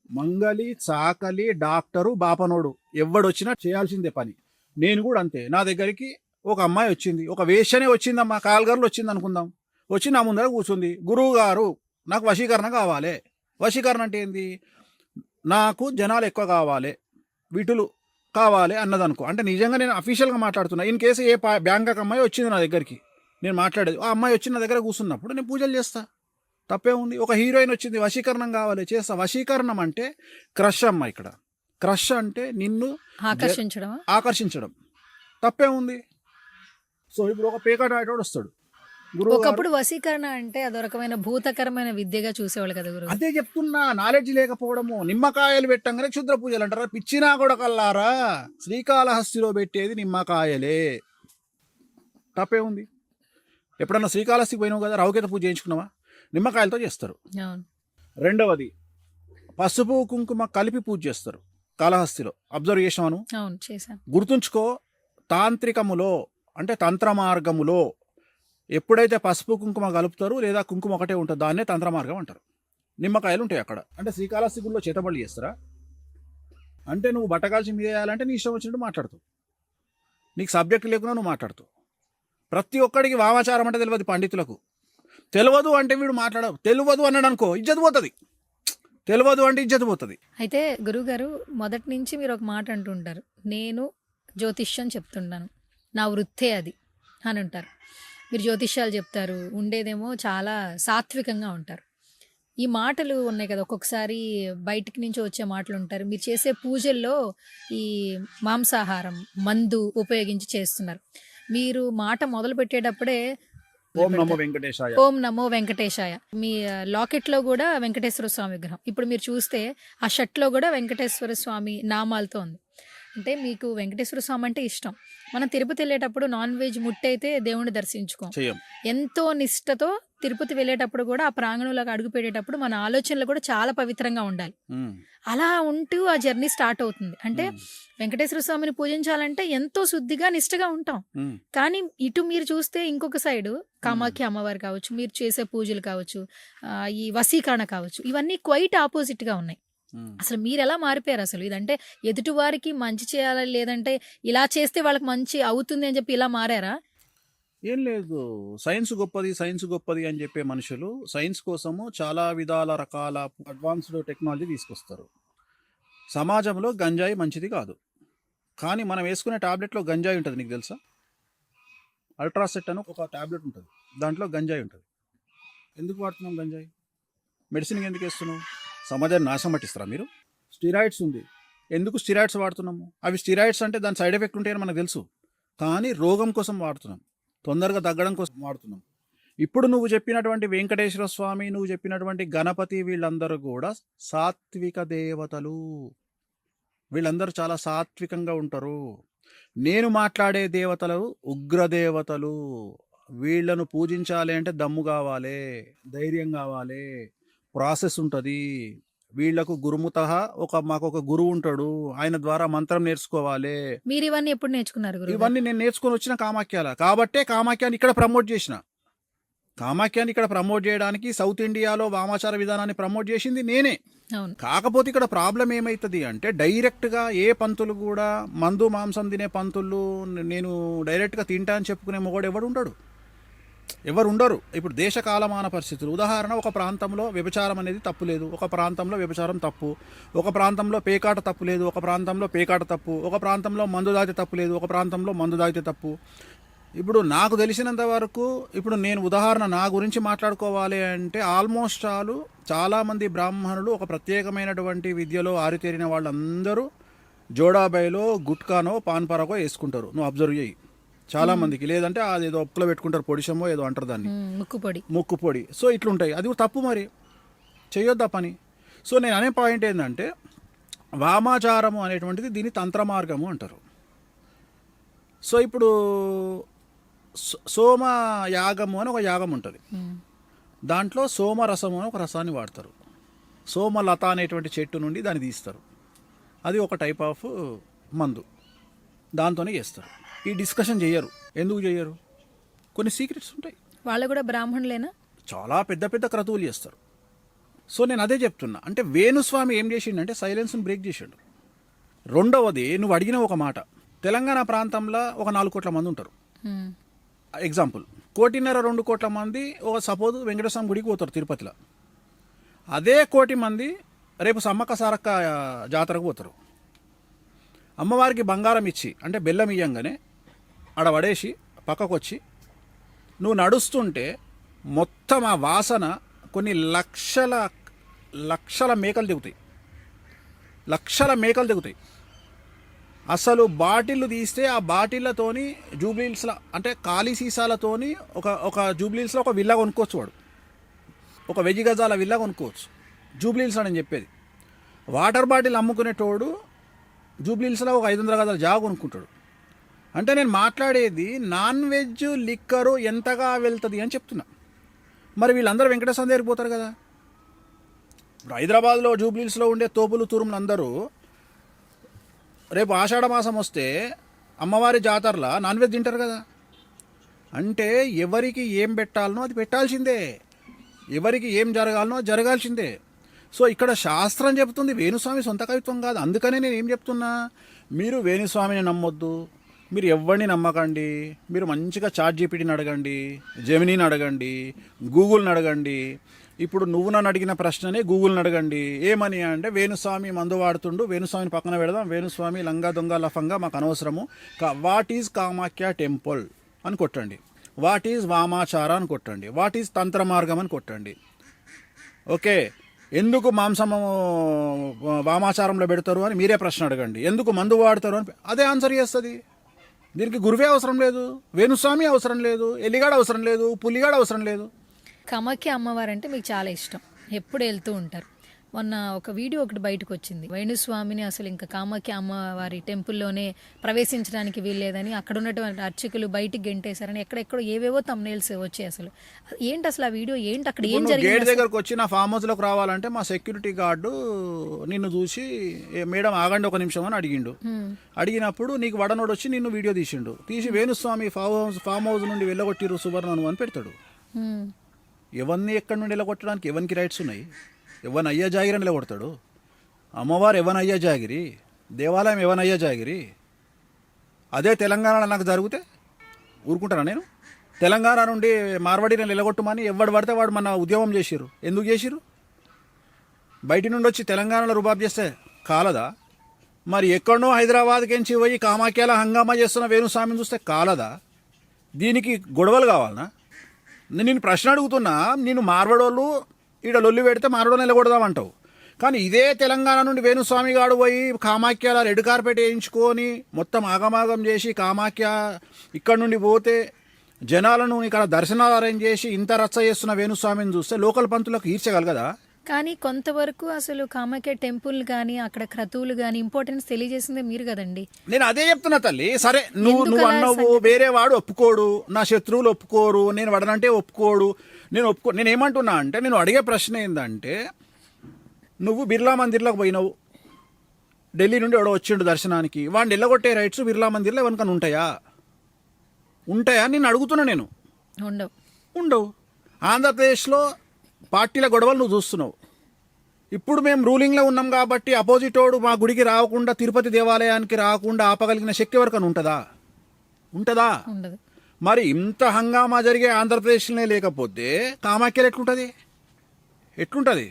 మంగలి, చాకలి, డాక్టరు, బాపనోడు ఎవడొచ్చినా చేయాల్సిందే పని. నేను కూడా అంతే. నా దగ్గరికి ఒక అమ్మాయి వచ్చింది, ఒక వేశ్యనే వచ్చిందమ్మా, కాల్గర్లు వచ్చింది అనుకుందాం. వచ్చి నా ముందర కూర్చుంది. గురువు గారు నాకు వశీకరణ కావాలి. వశీకరణ అంటే ఏంది? నాకు జనాలు ఎక్కువ కావాలి, వీటులు కావాలి అన్నదనుకో. అంటే నిజంగా నేను అఫీషియల్గా మాట్లాడుతున్నా. ఇన్ కేసు ఏ బ్యాంకాక్ అమ్మాయి వచ్చింది నా దగ్గరికి, నేను మాట్లాడేది, ఆ అమ్మాయి వచ్చి నా దగ్గర కూర్చున్నప్పుడు నేను పూజలు చేస్తా. తప్పే ఉంది? ఒక హీరోయిన్ వచ్చింది, వశీకరణం కావాలి, చేస్తా. వశీకరణం అంటే క్రష్ అమ్మ. ఇక్కడ క్రష్ అంటే నిన్ను ఆకర్షించడం. తప్పే ఉంది? సో ఇప్పుడు ఒక పేకాట ఆటోడు వస్తాడు. ఒకప్పుడు వశీకరణ అంటే అదో రకమైన భూతకరమైన విద్యగా చూసేవాళ్ళు కదా గురువు. అదే చెప్తున్నా, నాలెడ్జ్ లేకపోవడము. నిమ్మకాయలు పెట్టంగానే క్షుద్ర పూజలు అంటారా? పిచ్చినా కూడా కల్లారా, శ్రీకాళహస్తిలో పెట్టేది నిమ్మకాయలే. తప్పే ఉంది? ఎప్పుడన్నా శ్రీకాళహస్తికి పోయినావు కదా, రావుకేత పూజ చేయించుకున్నావా? నిమ్మకాయలతో చేస్తారు. రెండవది, పసుపు కుంకుమ కలిపి పూజ చేస్తారు కాళహస్తిలో. అబ్జర్వ్ చేసాను, గుర్తుంచుకో. తాంత్రికములో అంటే తంత్ర మార్గములో ఎప్పుడైతే పసుపు కుంకుమ కలుపుతారు, లేదా కుంకుమ ఒకటే ఉంటుంది, దాన్నే తంత్ర మార్గం అంటారు. నిమ్మకాయలు ఉంటాయి అక్కడ. అంటే శ్రీకాళహస్తి గుడిలో చేతబడులు చేస్తారా? అంటే నువ్వు బట్టకాల్చి మీద వేయాలంటే నీ ఇష్టం వచ్చినట్టు మాట్లాడుతావు. నీకు సబ్జెక్ట్ లేకుండా నువ్వు మాట్లాడుతావు. ప్రతి ఒక్కడికి వామాచారం అంటే తెలియదు. పండితులకు తెలియదు అంటే వీడు మాట్లాడవు. తెలియదు అన్నాడు అనుకో, ఇజ్జత్ పోతుంది. తెలియదు అంటే ఇజ్జత్ పోతుంది. అయితే గురువుగారు, మొదటి నుంచి మీరు ఒక మాట అంటుంటారు, నేను జ్యోతిష్యం చెప్తుంటాను, నా వృత్తే అది అని ఉంటారు. మీరు జ్యోతిష్యాలు చెప్తారు, ఉండేదేమో చాలా సాత్వికంగా ఉంటారు. ఈ మాటలు ఉన్నాయి కదా, ఒక్కొక్కసారి బయటికి నుంచి వచ్చే మాటలు ఉంటారు. మీరు చేసే పూజల్లో ఈ మాంసాహారం, మందు ఉపయోగించి చేస్తున్నారు. మీరు మాట మొదలు పెట్టేటప్పుడే ఓం నమో వెంకటేశాయ, ఓం నమో వెంకటేశాయ. మీ లాకెట్లో కూడా వెంకటేశ్వర స్వామి విగ్రహం. ఇప్పుడు మీరు చూస్తే ఆ షర్ట్లో కూడా వెంకటేశ్వర స్వామి నామాలతో ఉంది. అంటే మీకు వెంకటేశ్వర స్వామి అంటే ఇష్టం. మనం తిరుపతి వెళ్ళేటప్పుడు నాన్ వెజ్ ముట్టయితే దేవుణ్ణి దర్శించుకోం. ఎంతో నిష్టతో తిరుపతి వెళ్ళేటప్పుడు కూడా ఆ ప్రాంగణంలోకి అడుగు పెట్టేటప్పుడు మన ఆలోచనలు కూడా చాలా పవిత్రంగా ఉండాలి. అలా ఉంటూ ఆ జర్నీ స్టార్ట్ అవుతుంది. అంటే వెంకటేశ్వర స్వామిని పూజించాలంటే ఎంతో శుద్ధిగా నిష్టగా ఉంటాం. కానీ ఇటు మీరు చూస్తే ఇంకొక సైడు కామాఖ్య అమ్మవారు కావచ్చు, మీరు చేసే పూజలు కావచ్చు, ఈ వశీకరణ కావచ్చు, ఇవన్నీ క్వైట్ ఆపోజిట్ గా ఉన్నాయి. అసలు మీరు ఎలా మారిపోయారు? అసలు ఇదంటే ఎదుటి వారికి మంచి చేయాలి, లేదంటే ఇలా చేస్తే వాళ్ళకి మంచి అవుతుంది అని చెప్పి ఇలా మారారా? ఏం లేదు, సైన్స్ గొప్పది అని చెప్పే మనుషులు సైన్స్ కోసము చాలా విధాల రకాల అడ్వాన్స్డ్ టెక్నాలజీ తీసుకొస్తారు. సమాజంలో గంజాయి మంచిది కాదు, కానీ మనం వేసుకునే టాబ్లెట్లో గంజాయి ఉంటుంది. నీకు తెలుసా? అల్ట్రాసెట్ అని ఒక టాబ్లెట్ ఉంటుంది, దాంట్లో గంజాయి ఉంటుంది. ఎందుకు వాడుతున్నాం గంజాయి? మెడిసిన్కి ఎందుకు వేస్తున్నావు? సమాజాన్ని నాశనం పట్టిస్తారా మీరు? స్టిరాయిడ్స్ ఉంది, ఎందుకు స్టిరాయిడ్స్ వాడుతున్నాము? అవి స్టిరాయిడ్స్ అంటే దాని సైడ్ ఎఫెక్ట్ ఉంటాయని మనకు తెలుసు, కానీ రోగం కోసం వాడుతున్నాం, తొందరగా తగ్గడం కోసం వాడుతున్నాం. ఇప్పుడు నువ్వు చెప్పినటువంటి వెంకటేశ్వర స్వామి, నువ్వు చెప్పినటువంటి గణపతి, వీళ్ళందరూ కూడా సాత్విక దేవతలు. వీళ్ళందరూ చాలా సాత్వికంగా ఉంటారు. నేను మాట్లాడే దేవతలు ఉగ్రదేవతలు. వీళ్ళను పూజించాలి అంటే దమ్ము కావాలి, ధైర్యం కావాలి, ప్రాసెస్ ఉంటుంది. వీళ్లకు గురుముత మాకు ఒక గురువు ఉంటాడు, ఆయన ద్వారా మంత్రం నేర్చుకోవాలి. మీరు ఇవన్నీ ఎప్పుడు నేర్చుకున్నారు గురువు గారు? ఇవన్నీ నేను నేర్చుకొని వచ్చిన కామాఖ్యాల కాబట్టే కామాఖ్యాన్ని ఇక్కడ ప్రమోట్ చేసిన. కామాఖ్యాన్ని ఇక్కడ ప్రమోట్ చేయడానికి సౌత్ ఇండియాలో వామాచార విధానాన్ని ప్రమోట్ చేసింది నేనే. అవును. కాకపోతే ఇక్కడ ప్రాబ్లం ఏమవుతుంది అంటే డైరెక్ట్గా ఏ పంతులు కూడా మందు మాంసం తినే పంతులు నేను డైరెక్ట్గా తింటా అని చెప్పుకునే మొగోడు ఎవరు ఉండరు. ఇప్పుడు దేశ కాలమాన పరిస్థితులు, ఉదాహరణ, ఒక ప్రాంతంలో వ్యభిచారం అనేది తప్పు లేదు, ఒక ప్రాంతంలో వ్యభిచారం తప్పు, ఒక ప్రాంతంలో పేకాట తప్పు లేదు, ఒక ప్రాంతంలో పేకాట తప్పు, ఒక ప్రాంతంలో మందు దాగితే తప్పు లేదు, ఒక ప్రాంతంలో మందు దాగితే తప్పు. ఇప్పుడు నాకు తెలిసినంత వరకు, ఇప్పుడు నేను ఉదాహరణ నా గురించి మాట్లాడుకోవాలి అంటే ఆల్మోస్ట్ చాలామంది బ్రాహ్మణులు ఒక ప్రత్యేకమైనటువంటి విద్యలో ఆరితేరిన వాళ్ళందరూ జోడాబాయిలో గుట్కానో పాన్పరకో వేసుకుంటారు. నువ్వు అబ్జర్వ్ చేయి, చాలా మందికి. లేదంటే అది ఏదో ఉప్పులో పెట్టుకుంటారు, పొడిషమో ఏదో అంటారు దాన్ని, ముక్కు పొడి. సో ఇట్లుంటాయి, అది తప్పు, మరి చేయొద్దా పని. సో నేను అనే పాయింట్ ఏంటంటే వామాచారము అనేటువంటిది దీని తంత్ర మార్గము అంటారు. సో ఇప్పుడు సోమ యాగము అని ఒక యాగం ఉంటుంది, దాంట్లో సోమరసము అని ఒక రసాన్ని వాడతారు. సోమలత అనేటువంటి చెట్టు నుండి దాన్ని తీస్తారు, అది ఒక టైప్ ఆఫ్ మందు, దాంతోనే చేస్తారు. ఈ డిస్కషన్ చేయరు. ఎందుకు చేయరు? కొన్ని సీక్రెట్స్ ఉంటాయి. వాళ్ళు కూడా బ్రాహ్మణులేనా? చాలా పెద్ద పెద్ద క్రతువులు చేస్తారు. సో నేను అదే చెప్తున్నా, అంటే వేణుస్వామి ఏం చేసిండంటే సైలెన్స్ని బ్రేక్ చేసిండు. రెండవది, నువ్వు అడిగిన ఒక మాట, తెలంగాణ ప్రాంతంలో ఒక 4 కోట్ల మంది ఉంటారు. ఎగ్జాంపుల్, 1.5-2 కోట్ల మంది ఒక సపోజ్ వెంకటేశ్వర గుడికి పోతారు తిరుపతిలో. అదే 1 కోటి మంది రేపు సమ్మక్క సారక్క జాతరకు పోతారు. అమ్మవారికి బంగారం ఇచ్చి అంటే బెల్లం ఇయ్యంగానే ఆడ పడేసి పక్కకు వచ్చి నువ్వు నడుస్తుంటే మొత్తం ఆ వాసన కొన్ని లక్షల మేకలు దిగుతాయి, అసలు బాటిళ్ళు తీస్తే ఆ బాటిళ్ళతోని జూబ్లీహిల్స్లో అంటే ఖాళీ సీసాలతోని ఒక జూబ్లీహిల్స్లో ఒక విల్లా కొనుక్కోవచ్చు, వాడు ఒక 1000 గజాల విల్లా కొనుక్కోవచ్చు జూబ్లీహిల్స్ అని చెప్పేది. వాటర్ బాటిల్ అమ్ముకునేటోడు జూబ్లీహిల్స్లో ఒక 500 గజాల జాగా కొనుక్కుంటాడు. అంటే నేను మాట్లాడేది నాన్ వెజ్ లిక్కరు ఎంతగా వెళ్తుంది అని చెప్తున్నా. మరి వీళ్ళందరూ వెంకటేశ్వర దగ్గరికి పోతారు కదా. ఇప్పుడు హైదరాబాద్లో జూబ్లీహిల్స్లో ఉండే తోపులు తురుములు అందరూ రేపు ఆషాఢ మాసం వస్తే అమ్మవారి జాతరలో నాన్ వెజ్ తింటారు కదా. అంటే ఎవరికి ఏం పెట్టాలనో అది పెట్టాల్సిందే, ఎవరికి ఏం జరగాలనో అది జరగాల్సిందే. సో ఇక్కడ శాస్త్రం చెప్తుంది, వేణుస్వామి సొంత కవిత్వం కాదు. అందుకనే నేను ఏం చెప్తున్నా, మీరు వేణుస్వామిని నమ్మొద్దు, మీరు ఎవరిని నమ్మకండి. మీరు మంచిగా ChatGPTని అడగండి, జెమినీని అడగండి, గూగుల్ని అడగండి. ఇప్పుడు నువ్వు నన్ను అడిగిన ప్రశ్ననే గూగుల్ని అడగండి. ఏమని అంటే వేణుస్వామి మందు వాడుతుండు, వేణుస్వామిని పక్కన పెడదాం, వేణుస్వామి లంగా దొంగ లఫంగా మాకు అనవసరము, వాట్ ఈజ్ కామాఖ్య టెంపుల్ అని కొట్టండి, వాట్ ఈజ్ వామాచార అని కొట్టండి, వాట్ ఈజ్ తంత్ర మార్గం అని కొట్టండి. ఓకే, ఎందుకు మాంసము వామాచారంలో పెడతారు అని మీరే ప్రశ్న అడగండి, ఎందుకు మందు వాడతారు అని అదే ఆన్సర్ చేస్తుంది. దీనికి గురువే అవసరం లేదు, వేణుస్వామి అవసరం లేదు, ఎలిగాడు అవసరం లేదు, పులిగాడు అవసరం లేదు. కామాఖ్య అమ్మవారు అంటే మీకు చాలా ఇష్టం, ఎప్పుడు వెళ్తూ ఉంటారు. మొన్న ఒక వీడియో ఒకటి బయటకు వచ్చింది, వేణుస్వామిని అసలు ఇంకా కామాఖ్య అమ్మవారి టెంపుల్లోనే ప్రవేశించడానికి వీల్లేదని అక్కడ ఉన్నటువంటి అర్చకులు బయటికి గెంటేశారని ఎక్కడెక్కడో ఏవేవో తమ్నైల్స్ వచ్చాయి. అసలు ఏంటి అసలు ఆ వీడియో ఏంటి, అక్కడ ఏం జరిగింది? గేట్ దగ్గరకు వచ్చి నా ఫామ్ హౌస్లోకి రావాలంటే మా సెక్యూరిటీ గార్డు నిన్ను చూసి మేడం ఆగండి ఒక నిమిషం అని అడిగిండు. అడిగినప్పుడు నీకు వడనోడు వచ్చి నిన్ను వీడియో తీసి వేణుస్వామి ఫామ్ హౌస్ నుండి వెళ్ళగొట్టిరు సువర్ణను అని పెడతాడు. ఎవరిని ఎక్కడి నుండి వెళ్ళగొట్టడానికి ఎవరికి రైట్స్ ఉన్నాయి? ఎవరిని అయ్యా జాగిరి నిలబడతాడు? అమ్మవారు ఎవరిని అయ్యా జాగిరి, దేవాలయం ఎవరిని అయ్యా జాగిరి. అదే తెలంగాణలో నాకు జరిగితే ఊరుకుంటానా నేను? తెలంగాణ నుండి మార్వాడిని నిలగొట్టమని ఎవడు పడితే వాడు మన ఉద్యమం చేసిర్రు. ఎందుకు చేసిర్రు? బయటి నుండి వచ్చి తెలంగాణలో రుబాబ్ చేస్తే కాలదా? మరి ఎక్కడనో హైదరాబాద్కించి పోయి కామాఖ్యలో హంగామా చేస్తున్న వేణుస్వామిని చూస్తే కాలదా? దీనికి గొడవలు కావాలనా? నేను ప్రశ్న అడుగుతున్నా, నేను మార్వాడోళ్ళు ఈడ లొల్లి పెడితే మార్వాడో నిలగొడదామంటావు, కానీ ఇదే తెలంగాణ నుండి వేణుస్వామి గారు పోయి కామాఖ్యల రెడ్ కార్పెట్ వేయించుకొని మొత్తం ఆగమాగం చేసి కామాఖ్య ఇక్కడ నుండి పోతే జనాలను ఇక్కడ దర్శనాలు అరేంజ్ చేసి ఇంత రచ్చ చేస్తున్న వేణుస్వామిని చూస్తే లోకల్ పంతులకు ఈర్చగలగదా? కానీ కొంతవరకు అసలు కామాఖ్య టెంపుల్ కానీ అక్కడ క్రతువులు కానీ ఇంపార్టెన్స్ తెలియజేసిందే మీరు కదండి. నేను అదే చెప్తున్నా తల్లి. సరే నువ్వు అన్నావు వేరే వాడు ఒప్పుకోడు, నా శత్రువులు ఒప్పుకోరు, నేను వాడనంటే ఒప్పుకోడు, నేను ఏమంటున్నా అంటే నేను అడిగే ప్రశ్న ఏంటంటే నువ్వు బిర్లా మందిర్లోకి పోయినావు, ఢిల్లీ నుండి ఎవడో వచ్చిండు దర్శనానికి, వాడిని ఎల్లగొట్టే రైట్స్ బిర్లా మందిర్లో ఎవరికైనా ఉంటాయా నేను అడుగుతున్నా. నేను ఉండవు. ఆంధ్రప్రదేశ్లో పార్టీల గొడవలు నువ్వు చూస్తున్నావు. ఇప్పుడు మేము రూలింగ్లో ఉన్నాం కాబట్టి అపోజిట్ వాడు మా గుడికి రాకుండా తిరుపతి దేవాలయానికి రాకుండా ఆపగలిగిన శక్తి ఎవరికైనా ఉంటుందా? మరి ఇంత హంగామా జరిగే ఆంధ్రప్రదేశ్లోనే లేకపోతే కామాఖ్యలో ఎట్లుంటది?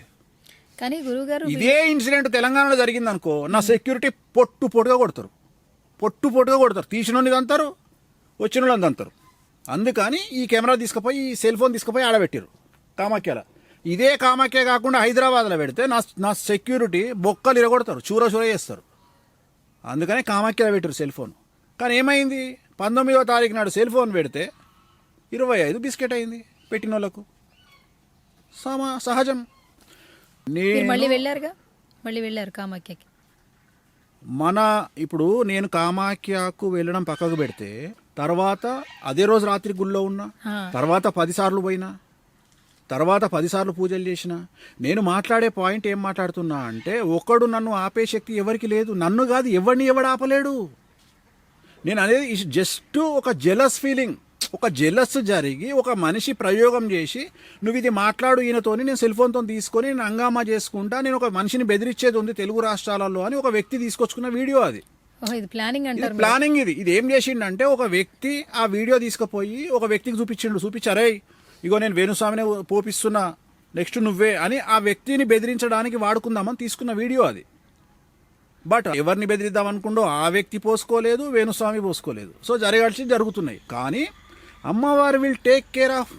కానీ గురుగారు ఇదే ఇన్సిడెంట్ తెలంగాణలో జరిగింది అనుకో, నా సెక్యూరిటీ పొట్టుగా కొడతారు, తీసిన అంటారు, వచ్చిన వాళ్ళు అంటారు. అందుకని ఈ కెమెరా తీసుకుపోయి ఈ సెల్ ఫోన్ తీసుకుపోయి ఆడబెట్టారు కామాఖ్యలో. ఇదే కామాఖ్య కాకుండా హైదరాబాద్లో పెడితే నా సెక్యూరిటీ బొక్కలు ఇరగొడతారు, చూర చేస్తారు. అందుకని కామాఖ్యలో పెట్టారు సెల్ ఫోన్. కానీ ఏమైంది, 19వ తారీఖు నాడు సెల్ ఫోన్ పెడితే 25 బిస్కెట్ అయింది పెట్టిన వాళ్ళకు. సహజం. మళ్ళీ వెళ్ళారు కామాఖ్యకి. ఇప్పుడు నేను కామాఖ్యకు వెళ్ళడం పక్కకు పెడితే తర్వాత అదే రోజు రాత్రి గుళ్ళో ఉన్నా, తర్వాత 10 సార్లు పోయినా, తర్వాత 10 సార్లు పూజలు చేసిన. నేను మాట్లాడే పాయింట్ ఏం మాట్లాడుతున్నా అంటే ఒకడు నన్ను ఆపే శక్తి ఎవరికి లేదు. నన్ను కాదు ఎవడు ఆపలేడు. నేను అనేది జస్ట్ ఒక జెలస్ ఫీలింగ్, ఒక జెలస్ జరిగి ఒక మనిషి ప్రయోగం చేసి నువ్వు ఇది మాట్లాడు ఈయనతోని, నేను సెల్ ఫోన్తో తీసుకొని నేను హంగామా చేసుకుంటా, నేను ఒక మనిషిని బెదిరించేది ఉంది తెలుగు రాష్ట్రాలలో అని ఒక వ్యక్తి తీసుకొచ్చుకున్న వీడియో అది. ప్లానింగ్ ఇది ఏం చేసిండంటే ఒక వ్యక్తి ఆ వీడియో తీసుకుపోయి ఒక వ్యక్తికి చూపించారే ఇగో నేను వేణుస్వామిని పోపిస్తున్నా, నెక్స్ట్ నువ్వే అని ఆ వ్యక్తిని బెదిరించడానికి వాడుకుందామని తీసుకున్న వీడియో అది. బట్ ఎవరిని బెదిరిద్దాం అనుకుంటో ఆ వ్యక్తి పోసుకోలేదు, వేణుస్వామి పోసుకోలేదు. సో జరుగుతున్నాయి. కానీ అమ్మవారు విల్ టేక్ కేర్ ఆఫ్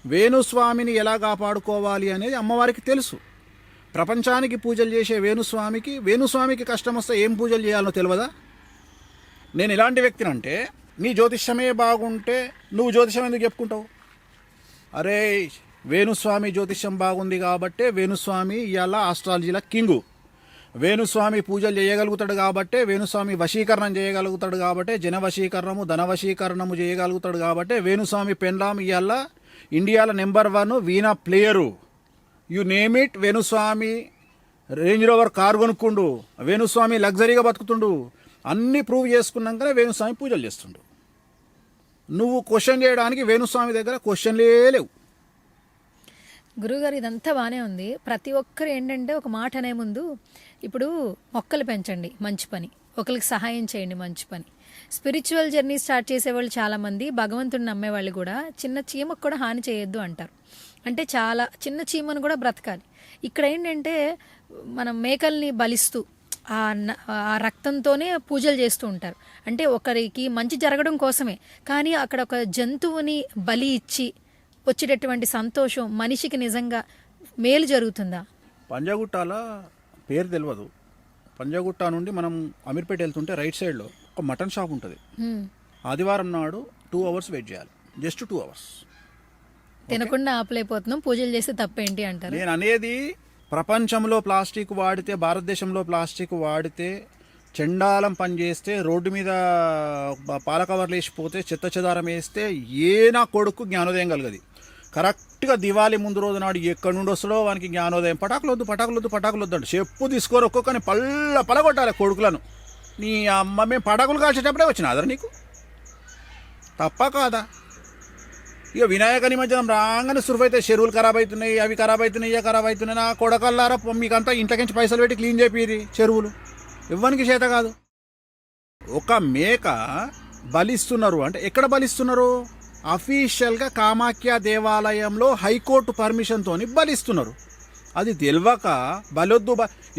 వేణుస్వామిని ఎలా కాపాడుకోవాలి అనేది అమ్మవారికి తెలుసు. ప్రపంచానికి పూజలు చేసే వేణుస్వామికి కష్టం వస్తే ఏం పూజలు చేయాలో తెలియదా? నేను ఎలాంటి వ్యక్తినంటే నీ జ్యోతిష్యమే బాగుంటే నువ్వు జ్యోతిష్యం ఎందుకు చెప్పుకుంటావు? అరే వేణుస్వామి జ్యోతిష్యం బాగుంది కాబట్టే వేణుస్వామి ఇవాళ ఆస్ట్రాలజీల కింగు. వేణుస్వామి పూజలు చేయగలుగుతాడు కాబట్టే వేణుస్వామి వశీకరణం చేయగలుగుతాడు కాబట్టే జన వశీకరణము ధన వశీకరణము చేయగలుగుతాడు కాబట్టే వేణుస్వామి పెన్లాం ఇవాళ ఇండియాలో number 1 veena player. You name it. Venuswamy Range Rover car కొనుక్కుండు, వేణుస్వామి లగ్జరీగా బతుకుతుండు. అన్నీ ప్రూవ్ చేసుకున్నాకనే వేణుస్వామి పూజలు చేస్తుండు. నువ్వు క్వశ్చన్ చేయడానికి వేణుస్వామి దగ్గర క్వశ్చన్లే లేవు. గురుగారు ఇదంతా బాగానే ఉంది. ప్రతి ఒక్కరు ఏంటంటే ఒక మాట అనే ముందు ఇప్పుడు మొక్కలు పెంచండి మంచి పని, ఒకరికి సహాయం చేయండి మంచి పని. స్పిరిచువల్ జర్నీ స్టార్ట్ చేసేవాళ్ళు చాలామంది, భగవంతుడిని నమ్మేవాళ్ళు కూడా చిన్న చీమకు కూడా హాని చేయొద్దు అంటారు. అంటే చాలా చిన్న చీమను కూడా బ్రతకాలి. ఇక్కడ ఏంటంటే మనం మేకల్ని బలిస్తూ ఆ రక్తంతోనే పూజలు చేస్తూ ఉంటారు. అంటే ఒకరికి మంచి జరగడం కోసమే. కానీ అక్కడ ఒక జంతువుని బలి ఇచ్చి వచ్చేటటువంటి సంతోషం మనిషికి నిజంగా మేలు జరుగుతుందా? పంజాగుట్టాల పేరు తెలియదు. పంజాగుట్ట నుండి మనం అమీర్పేట వెళ్తుంటే రైట్ సైడ్లో ఒక మటన్ షాప్ ఉంటుంది. ఆదివారం నాడు 2 hours వెయిట్ చేయాలి, జస్ట్ 2 hours. తినకుండా ఆపలేకపోతున్నాం, పూజలు చేస్తే తప్పేంటి అంటారు. నేను అనేది ప్రపంచంలో ప్లాస్టిక్ వాడితే, భారతదేశంలో ప్లాస్టిక్ వాడితే, చెండాలం పని చేస్తే, రోడ్డు మీద పాల కవర్లు వేసిపోతే, చెత్త చెదారం వేస్తే నా కొడుకు జ్ఞానోదయం కలగది. కరెక్ట్గా దివాళీ ముందు రోజు నాడు ఎక్కడి నుండి వస్తాడో వానికి జ్ఞానోదయం. పటాకులొద్దు అంటే చెప్పు తీసుకొని ఒక్కొక్కని పలగొట్టాలి కొడుకులను. నీ అమ్మ మేము పటాకులు కాల్చేటప్పుడే వచ్చిన అదర నీకు తప్ప కాదా? ఇక వినాయక నిమజ్జనం రాగానే సురువైతే చెరువులు ఖరాబ్ అవుతున్నాయి, అవి ఖరాబ్ అవుతున్నాయి, నా కొడకల్లారా మీకంతా ఇంట్లోకించి పైసలు పెట్టి క్లీన్ చేపిరి చెరువులు. ఇవ్వనికి చేత కాదు. ఒక మేక బలిస్తున్నారు అంటే ఎక్కడ బలిస్తున్నారు? అఫీషియల్గా కామాఖ్య దేవాలయంలో హైకోర్టు పర్మిషన్తో బలిస్తున్నారు. అది తెలియక బలొద్దు.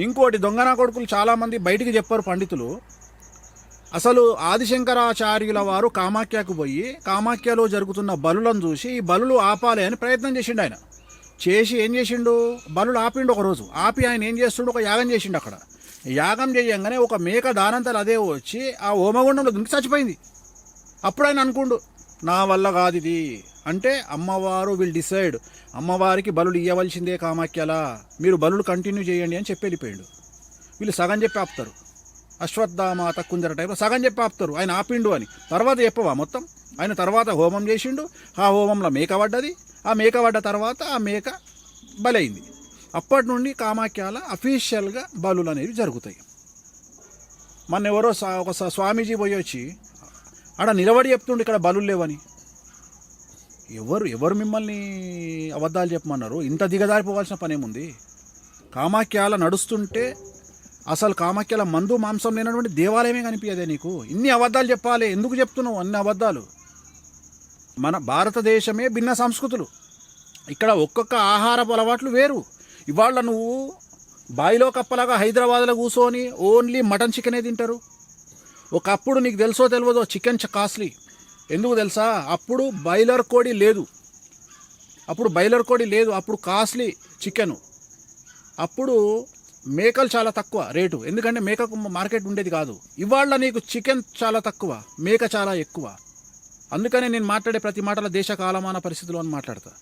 ఇంకోటి దొంగనా కొడుకులు చాలామంది బయటికి చెప్పారు పండితులు. అసలు ఆదిశంకరాచార్యుల వారు కామాఖ్యకు పోయి కామాఖ్యలో జరుగుతున్న బలులను చూసి ఈ బలులు ఆపాలి అని ప్రయత్నం చేసిండు ఆయన. చేసి ఏం చేసిండు, బలుడు ఆపిండు ఒకరోజు. ఆపి ఆయన ఏం చేస్తుండు, ఒక యాగం చేసిండు. అక్కడ యాగం చేయంగానే ఒక మేక దానంతలు అదే వచ్చి ఆ హోమగుండంలో దుంకి చచ్చిపోయింది. అప్పుడు ఆయన అనుకుండు, నా వల్ల కాదు ఇది అంటే అమ్మవారు విల్ డిసైడ్, అమ్మవారికి బలుడు ఇవ్వవలసిందే కామాఖ్యలా, మీరు బలుడు కంటిన్యూ చేయండి అని చెప్పి వెళ్ళిపోయాడు. వీళ్ళు సగం చెప్పి ఆపుతారు, అశ్వత్థామ తక్కుందర టైప్లో సగం చెప్పి ఆపుతారు ఆయన ఆపిండు అని. తర్వాత చెప్పవా మొత్తం? ఆయన తర్వాత హోమం చేసిండు, ఆ హోమంలో మేక పడ్డది, ఆ మేక పడ్డ తర్వాత ఆ మేక బలైంది. అప్పటి నుండి కామాఖ్యాల అఫీషియల్గా బలులు అనేవి జరుగుతాయి. మొన్న ఎవరో ఒక స్వామీజీ పోయి వచ్చి ఆడ నిలబడి చెప్తుండే ఇక్కడ బలులు లేవని. ఎవరు మిమ్మల్ని అబద్ధాలు చెప్పమన్నారు? ఇంత దిగజారిపోవాల్సిన పని ఏముంది? కామాఖ్యాల నడుస్తుంటే అసలు కామాఖ్యాల మందు మాంసం లేనటువంటి దేవాలయమే కనిపించదే నీకు? ఇన్ని అబద్ధాలు చెప్పాలి, ఎందుకు చెప్తున్నావు అన్ని అబద్ధాలు? మన భారతదేశమే భిన్న సంస్కృతులు, ఇక్కడ ఒక్కొక్క ఆహారపు అలవాట్లు వేరు. ఇవాళ నువ్వు బాయిలో కప్పలాగా హైదరాబాద్లో కూర్చొని ఓన్లీ మటన్ చికెనే తింటారు. ఒకప్పుడు నీకు తెలుసో తెలియదో చికెన్ కాస్ట్లీ. ఎందుకు తెలుసా? అప్పుడు బాయిలర్ కోడి లేదు, అప్పుడు కాస్ట్లీ చికెను. అప్పుడు మేకలు చాలా తక్కువ రేటు, ఎందుకంటే మేకకు మార్కెట్ ఉండేది కాదు. ఇవాళ నీకు చికెన్ చాలా తక్కువ, మేక చాలా ఎక్కువ. అందుకనే నేను మాట్లాడే ప్రతి మాటల దేశ కాలమాన పరిస్థితులు అని మాట్లాడతా.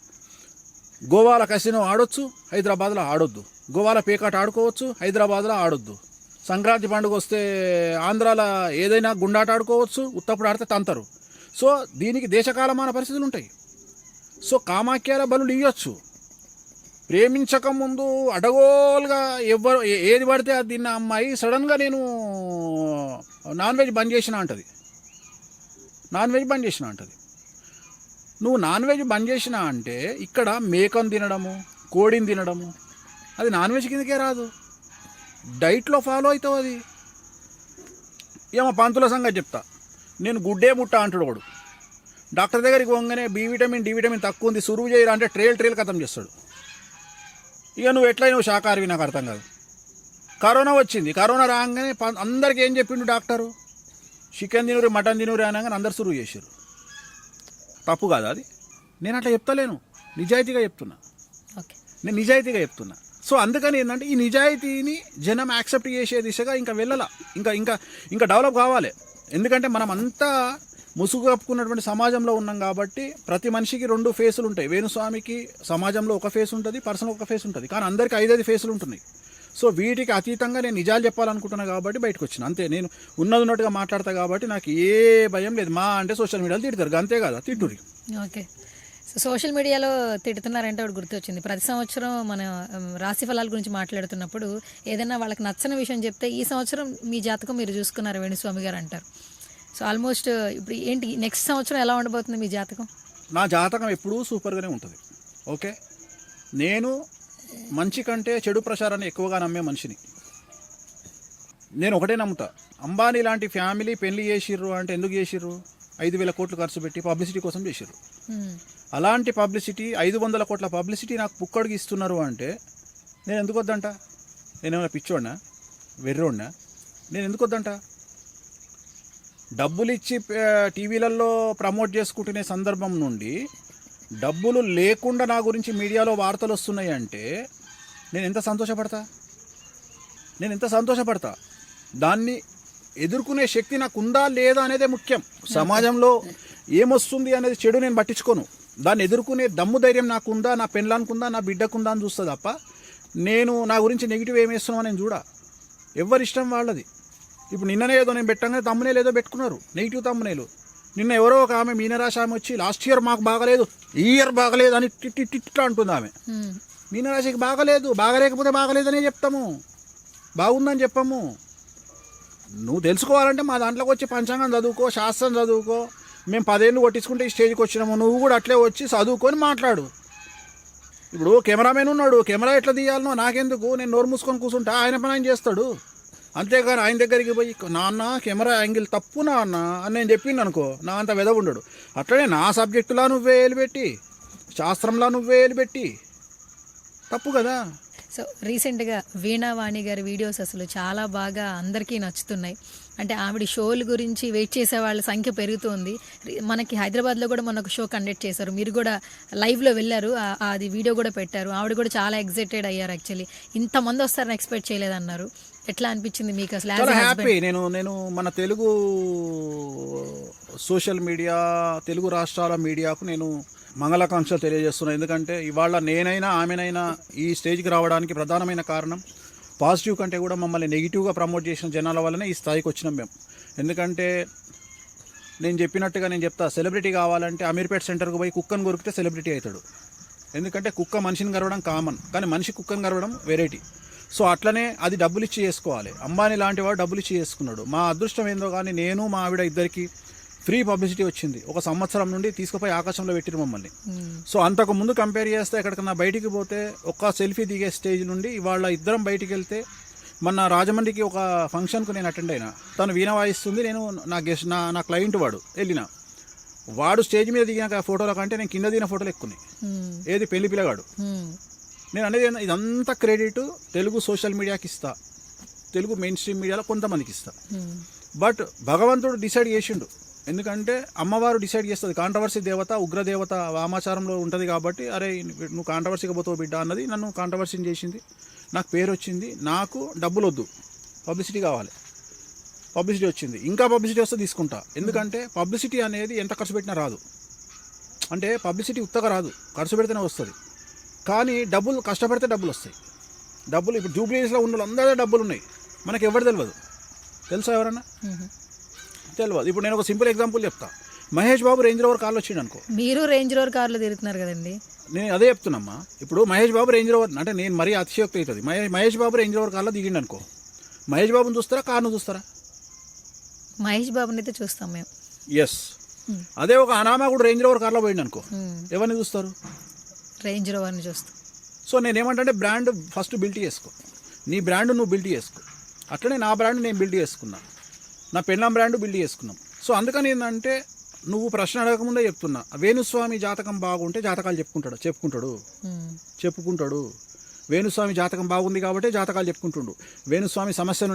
గోవాల కసినో ఆడొచ్చు, హైదరాబాద్లో ఆడొద్దు. గోవాల పేకాట ఆడుకోవచ్చు, హైదరాబాద్లో ఆడొద్దు. సంక్రాంతి పండుగ వస్తే ఆంధ్రాలో ఏదైనా గుండాట ఆడుకోవచ్చు, ఉత్తప్పుడు ఆడితే తంతరు. సో దీనికి దేశకాలమాన పరిస్థితులు ఉంటాయి. సో కామాఖ్యాల బలులు ఇవ్వచ్చు. ప్రేమించక ముందు అడగోలుగా ఎవరు ఏది పడితే అది తిన్న అమ్మాయి సడన్గా నేను నాన్ వెజ్ బంద్ చేసిన అంటది. నువ్వు నాన్ వెజ్ బంద్ చేసినా అంటే ఇక్కడ మేకను తినడము, కోడిని తినడము అది నాన్ వెజ్ కిందకే రాదు, డైట్లో ఫాలో అవుతావు. అది ఏమో పంతుల సంగతి చెప్తా, నేను గుడ్డే ముట్ట అంటాడు వాడు. డాక్టర్ దగ్గరికి పోగానే బి విటమిన్ డి విటమిన్ తక్కువ ఉంది, సురువు చేయరా అంటే ట్రేల్ ఖతం చేస్తాడు. ఇక నువ్వు నువ్వు శాకాహారవి నాకు అర్థం కాదు. కరోనా వచ్చింది, కరోనా రాగానే అందరికి ఏం చెప్పిండు డాక్టరు? చికెన్ తినూరి మటన్ తినూరి అనగానే అందరు సురువు చేశారు. తప్పు కాదు అది? నేను అట్లా చెప్తలేను, నిజాయితీగా చెప్తున్నా. సో అందుకని ఏంటంటే ఈ నిజాయితీని జనం యాక్సెప్ట్ చేసే దిశగా ఇంకా వెళ్ళాల, ఇంకా డెవలప్ కావాలి. ఎందుకంటే మనం అంతా ముసుగు కప్పుకున్నటువంటి సమాజంలో ఉన్నాం కాబట్టి ప్రతి మనిషికి 2 ఫేసులు ఉంటాయి. వేణుస్వామికి సమాజంలో ఒక ఫేస్ ఉంటుంది, పర్సనల్ ఒక ఫేస్ ఉంటుంది, కానీ అందరికీ 5 ఫేసులు ఉంటున్నాయి. సో వీటికి అతీతంగా నేను నిజాలు చెప్పాలనుకుంటున్నా కాబట్టి బయటకు వచ్చిన అంతే. నేను ఉన్నట్టుగా మాట్లాడతా కాబట్టి నాకు ఏ భయం లేదు. మా అంటే సోషల్ మీడియాలో తిడతారు, అంతే కదా, తిట్టురి. ఓకే, సో సోషల్ మీడియాలో తిడుతున్నారంటే ఒకటి గుర్తొచ్చింది. ప్రతి సంవత్సరం మన రాశి ఫలాల గురించి మాట్లాడుతున్నప్పుడు ఏదైనా వాళ్ళకి నచ్చని విషయం చెప్తే ఈ సంవత్సరం మీ జాతకం మీరు చూసుకున్నారు వేణుస్వామి గారు అంటారు. సో ఆల్మోస్ట్ ఇప్పుడు ఏంటి నెక్స్ట్ సంవత్సరం ఎలా ఉండబోతుంది మీ జాతకం? నా జాతకం ఎప్పుడూ సూపర్గానే ఉంటుంది. ఓకే, నేను మంచి కంటే చెడు ప్రచారాన్ని ఎక్కువగా నమ్మే మనిషిని. నేను ఒకటే నమ్ముతా, అంబానీ లాంటి ఫ్యామిలీ పెళ్లి చేసిర్రు అంటే ఎందుకు చేసిర్రు? 5,000 కోట్లు ఖర్చు పెట్టి పబ్లిసిటీ కోసం చేసిర్రు. అలాంటి పబ్లిసిటీ 500 కోట్ల పబ్లిసిటీ నాకు పుక్కడికి ఇస్తున్నారు అంటే నేను ఎందుకు వద్దంట? నేనేమైనా పిచ్చోడినా, వెర్రోడినా? నేను ఎందుకు వద్దంట? డబ్బులు ఇచ్చి టీవీలలో ప్రమోట్ చేసుకుంటునే సందర్భం నుండి డబ్బులు లేకుండా నా గురించి మీడియాలో వార్తలు వస్తున్నాయి అంటే నేను ఎంత సంతోషపడతా. దాన్ని ఎదుర్కొనే శక్తి నాకు ఉందా లేదా అనేదే ముఖ్యం. సమాజంలో ఏమొస్తుంది అనేది చెడు నేను పట్టించుకోను. దాన్ని ఎదుర్కొనే దమ్ము ధైర్యం నాకు ఉందా, నా పెళ్ళానుకుందా, నా బిడ్డకుందా అని చూస్తా తప్ప నేను నా గురించి నెగిటివ్ ఏమేస్తున్నావు నేను చూడా. ఎవరిష్టం వాళ్ళది. ఇప్పుడు నిన్ననే ఏదో నేను పెట్టగానే తమ్మునేలు ఏదో పెట్టుకున్నారు, నెగిటివ్ తమ్మునేలు. నిన్న ఎవరో ఒక ఆమె మీనరాశి ఆమె వచ్చి లాస్ట్ ఇయర్ మాకు బాగలేదు, ఈ ఇయర్ బాగలేదు అని టిట్లా అంటుంది ఆమె. మీనరాశికి బాగలేకపోతే బాగలేదనే చెప్తాము, బాగుందని చెప్పాము. నువ్వు తెలుసుకోవాలంటే మా దాంట్లోకి వచ్చి పంచాంగం చదువుకో, శాస్త్రం చదువుకో. మేము 10 ఏళ్ళు కొట్టించుకుంటే ఈ స్టేజ్కి వచ్చినాము, నువ్వు కూడా అట్లే వచ్చి చదువుకొని మాట్లాడు. ఇప్పుడు కెమెరామెన్ ఉన్నాడు, కెమెరా ఎట్లా తీయాలనో నాకెందుకు, నేను నోరు మూసుకొని కూర్చుంటా, ఆయన పని ఆయన చేస్తాడు. అంతేగాని ఆయన దగ్గరికి పోయి నాన్న కెమెరా యాంగిల్ తప్పు నాన్న అని నేను చెప్పింది అనుకో, నా అంత వెదవ ఉండడు. అట్లనే నా సబ్జెక్టులా నువ్వే వేలుపెట్టి, శాస్త్రంలా నువ్వే వేలుపెట్టి, తప్పు కదా. సో రీసెంట్గా వీణావాణి గారి వీడియోస్ అసలు చాలా బాగా అందరికీ నచ్చుతున్నాయి. అంటే ఆవిడ షోల గురించి వెయిట్ చేసే వాళ్ళ సంఖ్య పెరుగుతుంది. మనకి హైదరాబాద్లో కూడా మొన్న ఒక షో కండక్ట్ చేశారు, మీరు కూడా లైవ్లో వెళ్ళారు, అది వీడియో కూడా పెట్టారు. ఆవిడ కూడా చాలా ఎగ్జైటెడ్ అయ్యారు. యాక్చువల్లీ ఇంతమంది వస్తారని ఎక్స్పెక్ట్ చేయలేదన్నారు. ఎట్లా అనిపించింది మీకు అసలు? చాలా హ్యాపీ. నేను మన తెలుగు సోషల్ మీడియా, తెలుగు రాష్ట్రాల మీడియాకు నేను మంగళాకాంక్షలు తెలియజేస్తున్నాను. ఎందుకంటే ఇవాళ నేనైనా ఆమెనైనా ఈ స్టేజ్కి రావడానికి ప్రధానమైన కారణం పాజిటివ్ కంటే కూడా మమ్మల్ని నెగిటివ్గా ప్రమోట్ చేసిన జనాల వల్లనే ఈ స్థాయికి వచ్చినాం మేము. ఎందుకంటే నేను చెప్పినట్టుగా నేను చెప్తా, సెలబ్రిటీ కావాలంటే అమీర్పేట్ సెంటర్కి పోయి కుక్కను కొరికితే సెలబ్రిటీ అవుతాడు. ఎందుకంటే కుక్క మనిషిని గరవడం కామన్, కానీ మనిషి కుక్కను గరవడం వెరైటీ. సో అట్లనే అది డబ్బులు ఇచ్చి చేసుకోవాలి. అంబానీ లాంటి వాడు డబ్బులు ఇచ్చి చేసుకున్నాడు. మా అదృష్టం ఏందో కానీ నేను మా ఆవిడ ఇద్దరికి ఫ్రీ పబ్లిసిటీ వచ్చింది. 1 సంవత్సరం నుండి తీసుకుపోయి ఆకాశంలో పెట్టిరు మమ్మల్ని. సో అంతకు ముందు కంపేర్ చేస్తే ఎక్కడికన్నా బయటికి పోతే ఒక సెల్ఫీ దిగే స్టేజ్ నుండి ఇవాళ ఇద్దరం బయటికి వెళ్తే, మొన్న రాజమండ్రికి ఒక ఫంక్షన్కు నేను అటెండ్ అయినా, తను వీణ వాయిస్తుంది, నేను నా క్లయింట్ వాడు వెళ్ళిన, వాడు స్టేజ్ మీద దిగిన ఫోటోల కంటే నేను కింద దిగిన ఫోటోలు ఎక్కున్నాయి. ఏది పెళ్లి పిల్లగాడు. నేను అనేది ఇదంతా క్రెడిట్ తెలుగు సోషల్ మీడియాకి ఇస్తా, తెలుగు మెయిన్ స్ట్రీమ్ మీడియాలో కొంతమందికి ఇస్తా. బట్ భగవంతుడు డిసైడ్ చేసిండు. ఎందుకంటే అమ్మవారు డిసైడ్ చేస్తుంది. కాంట్రవర్సీ దేవత, ఉగ్రదేవత వామాచారంలో ఉంటుంది కాబట్టి, అరే నువ్వు కాంట్రవర్సీగా పోతావు బిడ్డ అన్నది నన్ను కాంట్రవర్సీని చేసింది. నాకు పేరు వచ్చింది, నాకు డబ్బులు వద్దు, పబ్లిసిటీ కావాలి. పబ్లిసిటీ వచ్చింది, ఇంకా పబ్లిసిటీ వస్తే తీసుకుంటా. ఎందుకంటే పబ్లిసిటీ అనేది ఎంత ఖర్చు పెట్టినా రాదు. అంటే పబ్లిసిటీ ఉత్తగా రాదు, ఖర్చు పెడితేనే వస్తుంది. కానీ డబ్బులు కష్టపడితే డబ్బులు వస్తాయి. డబ్బులు ఇప్పుడు జూబ్లీస్లో ఉన్న వాళ్ళందరూ డబ్బులు ఉన్నాయి, మనకి ఎవరు తెలియదు. తెలుసా ఎవరన్నా? తెలియదు. ఇప్పుడు నేను ఒక సింపుల్ ఎగ్జాంపుల్ చెప్తా. మహేష్ బాబు రేంజ్ రోవర్ కార్లో వచ్చిండు అనుకో, మీరు రేంజ్ రోవర్ కార్లో తిరుగుతున్నారు కదండి. నేను అదే చెప్తున్నామ్మా. ఇప్పుడు మహేష్ బాబు రేంజ్ రోవర్ అంటే నేను మరీ అతిశయోక్తి అవుతుంది. మహేష్ బాబు రేంజ్ రోవర్ కార్లో దిగిండు అనుకో, మహేష్ బాబుని చూస్తారా, కార్ను చూస్తారా? మహేష్ బాబుని అయితే చూస్తాం మేము. ఎస్. అదే ఒక అనామకుడు రేంజ్ రోవర్ కార్లో పోయిండు అనుకో, ఎవరిని చూస్తారు? రేంజ్ రోవర్ని చూస్తాం. సో నేనేమంటే బ్రాండ్ ఫస్ట్ బిల్డ్ చేసుకో, నీ బ్రాండ్ నువ్వు బిల్డ్ చేసుకో. అట్లనే నా బ్రాండ్ నేను బిల్డ్ చేసుకున్నా, నా పెళ్ళాం బ్రాండ్ బిల్డ్ చేసుకున్నాం. సో అందుకని ఏంటంటే నువ్వు ప్రశ్న అడగకముందే చెప్తున్నా, వేణుస్వామి జాతకం బాగుంటే జాతకాలు చెప్పుకుంటాడు. వేణుస్వామి జాతకం బాగుంది కాబట్టి జాతకాలు చెప్పుకుంటుండు. వేణుస్వామి సమస్యను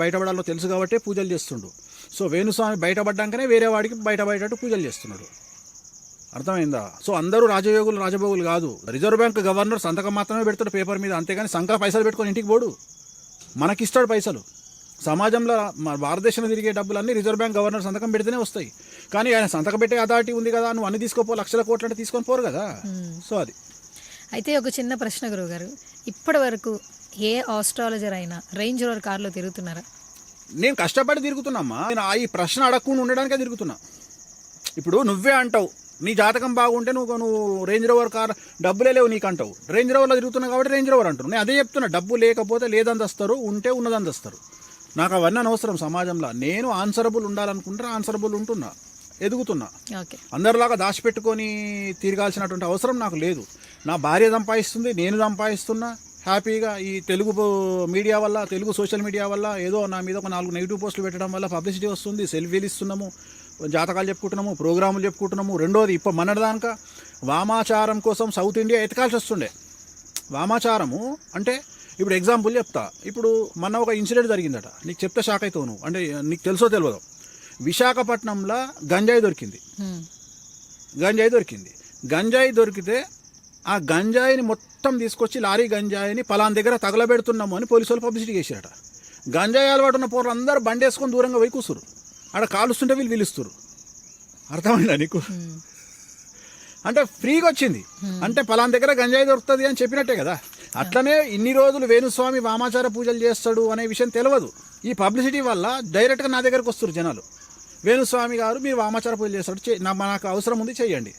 బయటపడాలో తెలుసు కాబట్టి పూజలు చేస్తుండు. సో వేణుస్వామి బయటపడ్డాకనే వేరే వాడికి బయటపడేటట్టు పూజలు చేస్తున్నాడు. అర్థమైందా? సో అందరూ రాజభోగులు కాదు. రిజర్వ్ బ్యాంక్ గవర్నర్ సంతకం మాత్రమే పెడతాడు పేపర్ మీద, అంతేగాని సంఖ్య పైసలు పెట్టుకొని ఇంటికి పోడు, మనకిస్తాడు పైసలు. సమాజంలో మన భారతదేశంలో తిరిగే డబ్బులన్నీ రిజర్వ్ బ్యాంక్ గవర్నర్ సంతకం పెడితేనే వస్తాయి. కానీ ఆయన సంతకం పెట్టే అథారిటీ ఉంది కదా, నువ్వు అన్ని తీసుకోపో, లక్షల కోట్లు అంటే తీసుకొని పోరు కదా. సో అది. అయితే ఒక చిన్న ప్రశ్న గురువుగారు, ఇప్పటి వరకు ఏ ఆస్ట్రాలజర్ అయినా రేంజ్ రోవర్ కార్లో తిరుగుతున్నారా? నేను కష్టపడి తిరుగుతున్నామ్మా. నేను ఈ ప్రశ్న అడగకుండా ఉండడానికే తిరుగుతున్నా. ఇప్పుడు నువ్వే అంటావు నీ జాతకం బాగుంటే నువ్వు రేంజ్ రోవర్ కార్ డబ్బులే లేవు నీకు అంటావు. రేంజ్ రోవర్లో తిరుగుతున్నావు కాబట్టి రేంజ్ రోవర్ అంటారు. నేను అదే చెప్తున్నా, డబ్బు లేకపోతే లేదందస్తారు, ఉంటే ఉన్నదందస్తారు. నాకు అవన్నీ అనవసరం సమాజంలో. నేను ఆన్సరబుల్ ఉండాలనుకుంటే ఆన్సరబుల్ ఉంటున్నా, ఎదుగుతున్నా. అందరిలాగా దాచిపెట్టుకొని తిరగాల్సినటువంటి అవసరం నాకు లేదు. నా భార్య సంపాదిస్తుంది, నేను సంపాదిస్తున్నా హ్యాపీగా. ఈ తెలుగు మీడియా వల్ల, తెలుగు సోషల్ మీడియా వల్ల ఏదో నా మీద ఒక 4 నెగిటివ్ పోస్టులు పెట్టడం వల్ల పబ్లిసిటీ వస్తుంది, సెల్ఫీలు ఇస్తున్నాము, జాతకాలు చెప్పుకుంటున్నాము, ప్రోగ్రాములు చెప్పుకుంటున్నాము. రెండోది ఇప్పుడు మొన్నటిదాక వామాచారం కోసం సౌత్ ఇండియా ఎతకాల్సి వస్తుండే. వామాచారము అంటే ఇప్పుడు ఎగ్జాంపుల్ చెప్తా. ఇప్పుడు మొన్న ఒక ఇన్సిడెంట్ జరిగిందట, నీకు చెప్తే షాక్ అవుతావు నువ్వు. అంటే నీకు తెలుసో తెలియదు, విశాఖపట్నంలో గంజాయి దొరికింది. గంజాయి దొరికితే ఆ గంజాయిని మొత్తం తీసుకొచ్చి లారీ గంజాయిని పలాన్ దగ్గర తగలబెడుతున్నాము అని పోలీసు వాళ్ళు పబ్లిసిటీ చేశారట. గంజాయి అలవాటు ఉన్న పోరు అందరూ బండి వేసుకొని దూరంగా పోయి కూసురు, ఆడ కాలుస్తుంటే వీళ్ళు పిలుస్తారు. అర్థమైందా నీకు? అంటే ఫ్రీగా వచ్చింది అంటే పలాన్ దగ్గర గంజాయి దొరుకుతుంది అని చెప్పినట్టే కదా. అట్లనే ఇన్ని రోజులు వేణుస్వామి వామాచార పూజలు చేస్తాడు అనే విషయం తెలియదు. ఈ పబ్లిసిటీ వల్ల డైరెక్ట్గా నా దగ్గరకు వస్తారు జనాలు. వేణుస్వామి గారు మీరు వామాచార పూజలు చేస్తాడు, నాకు అవసరం ఉంది చేయండి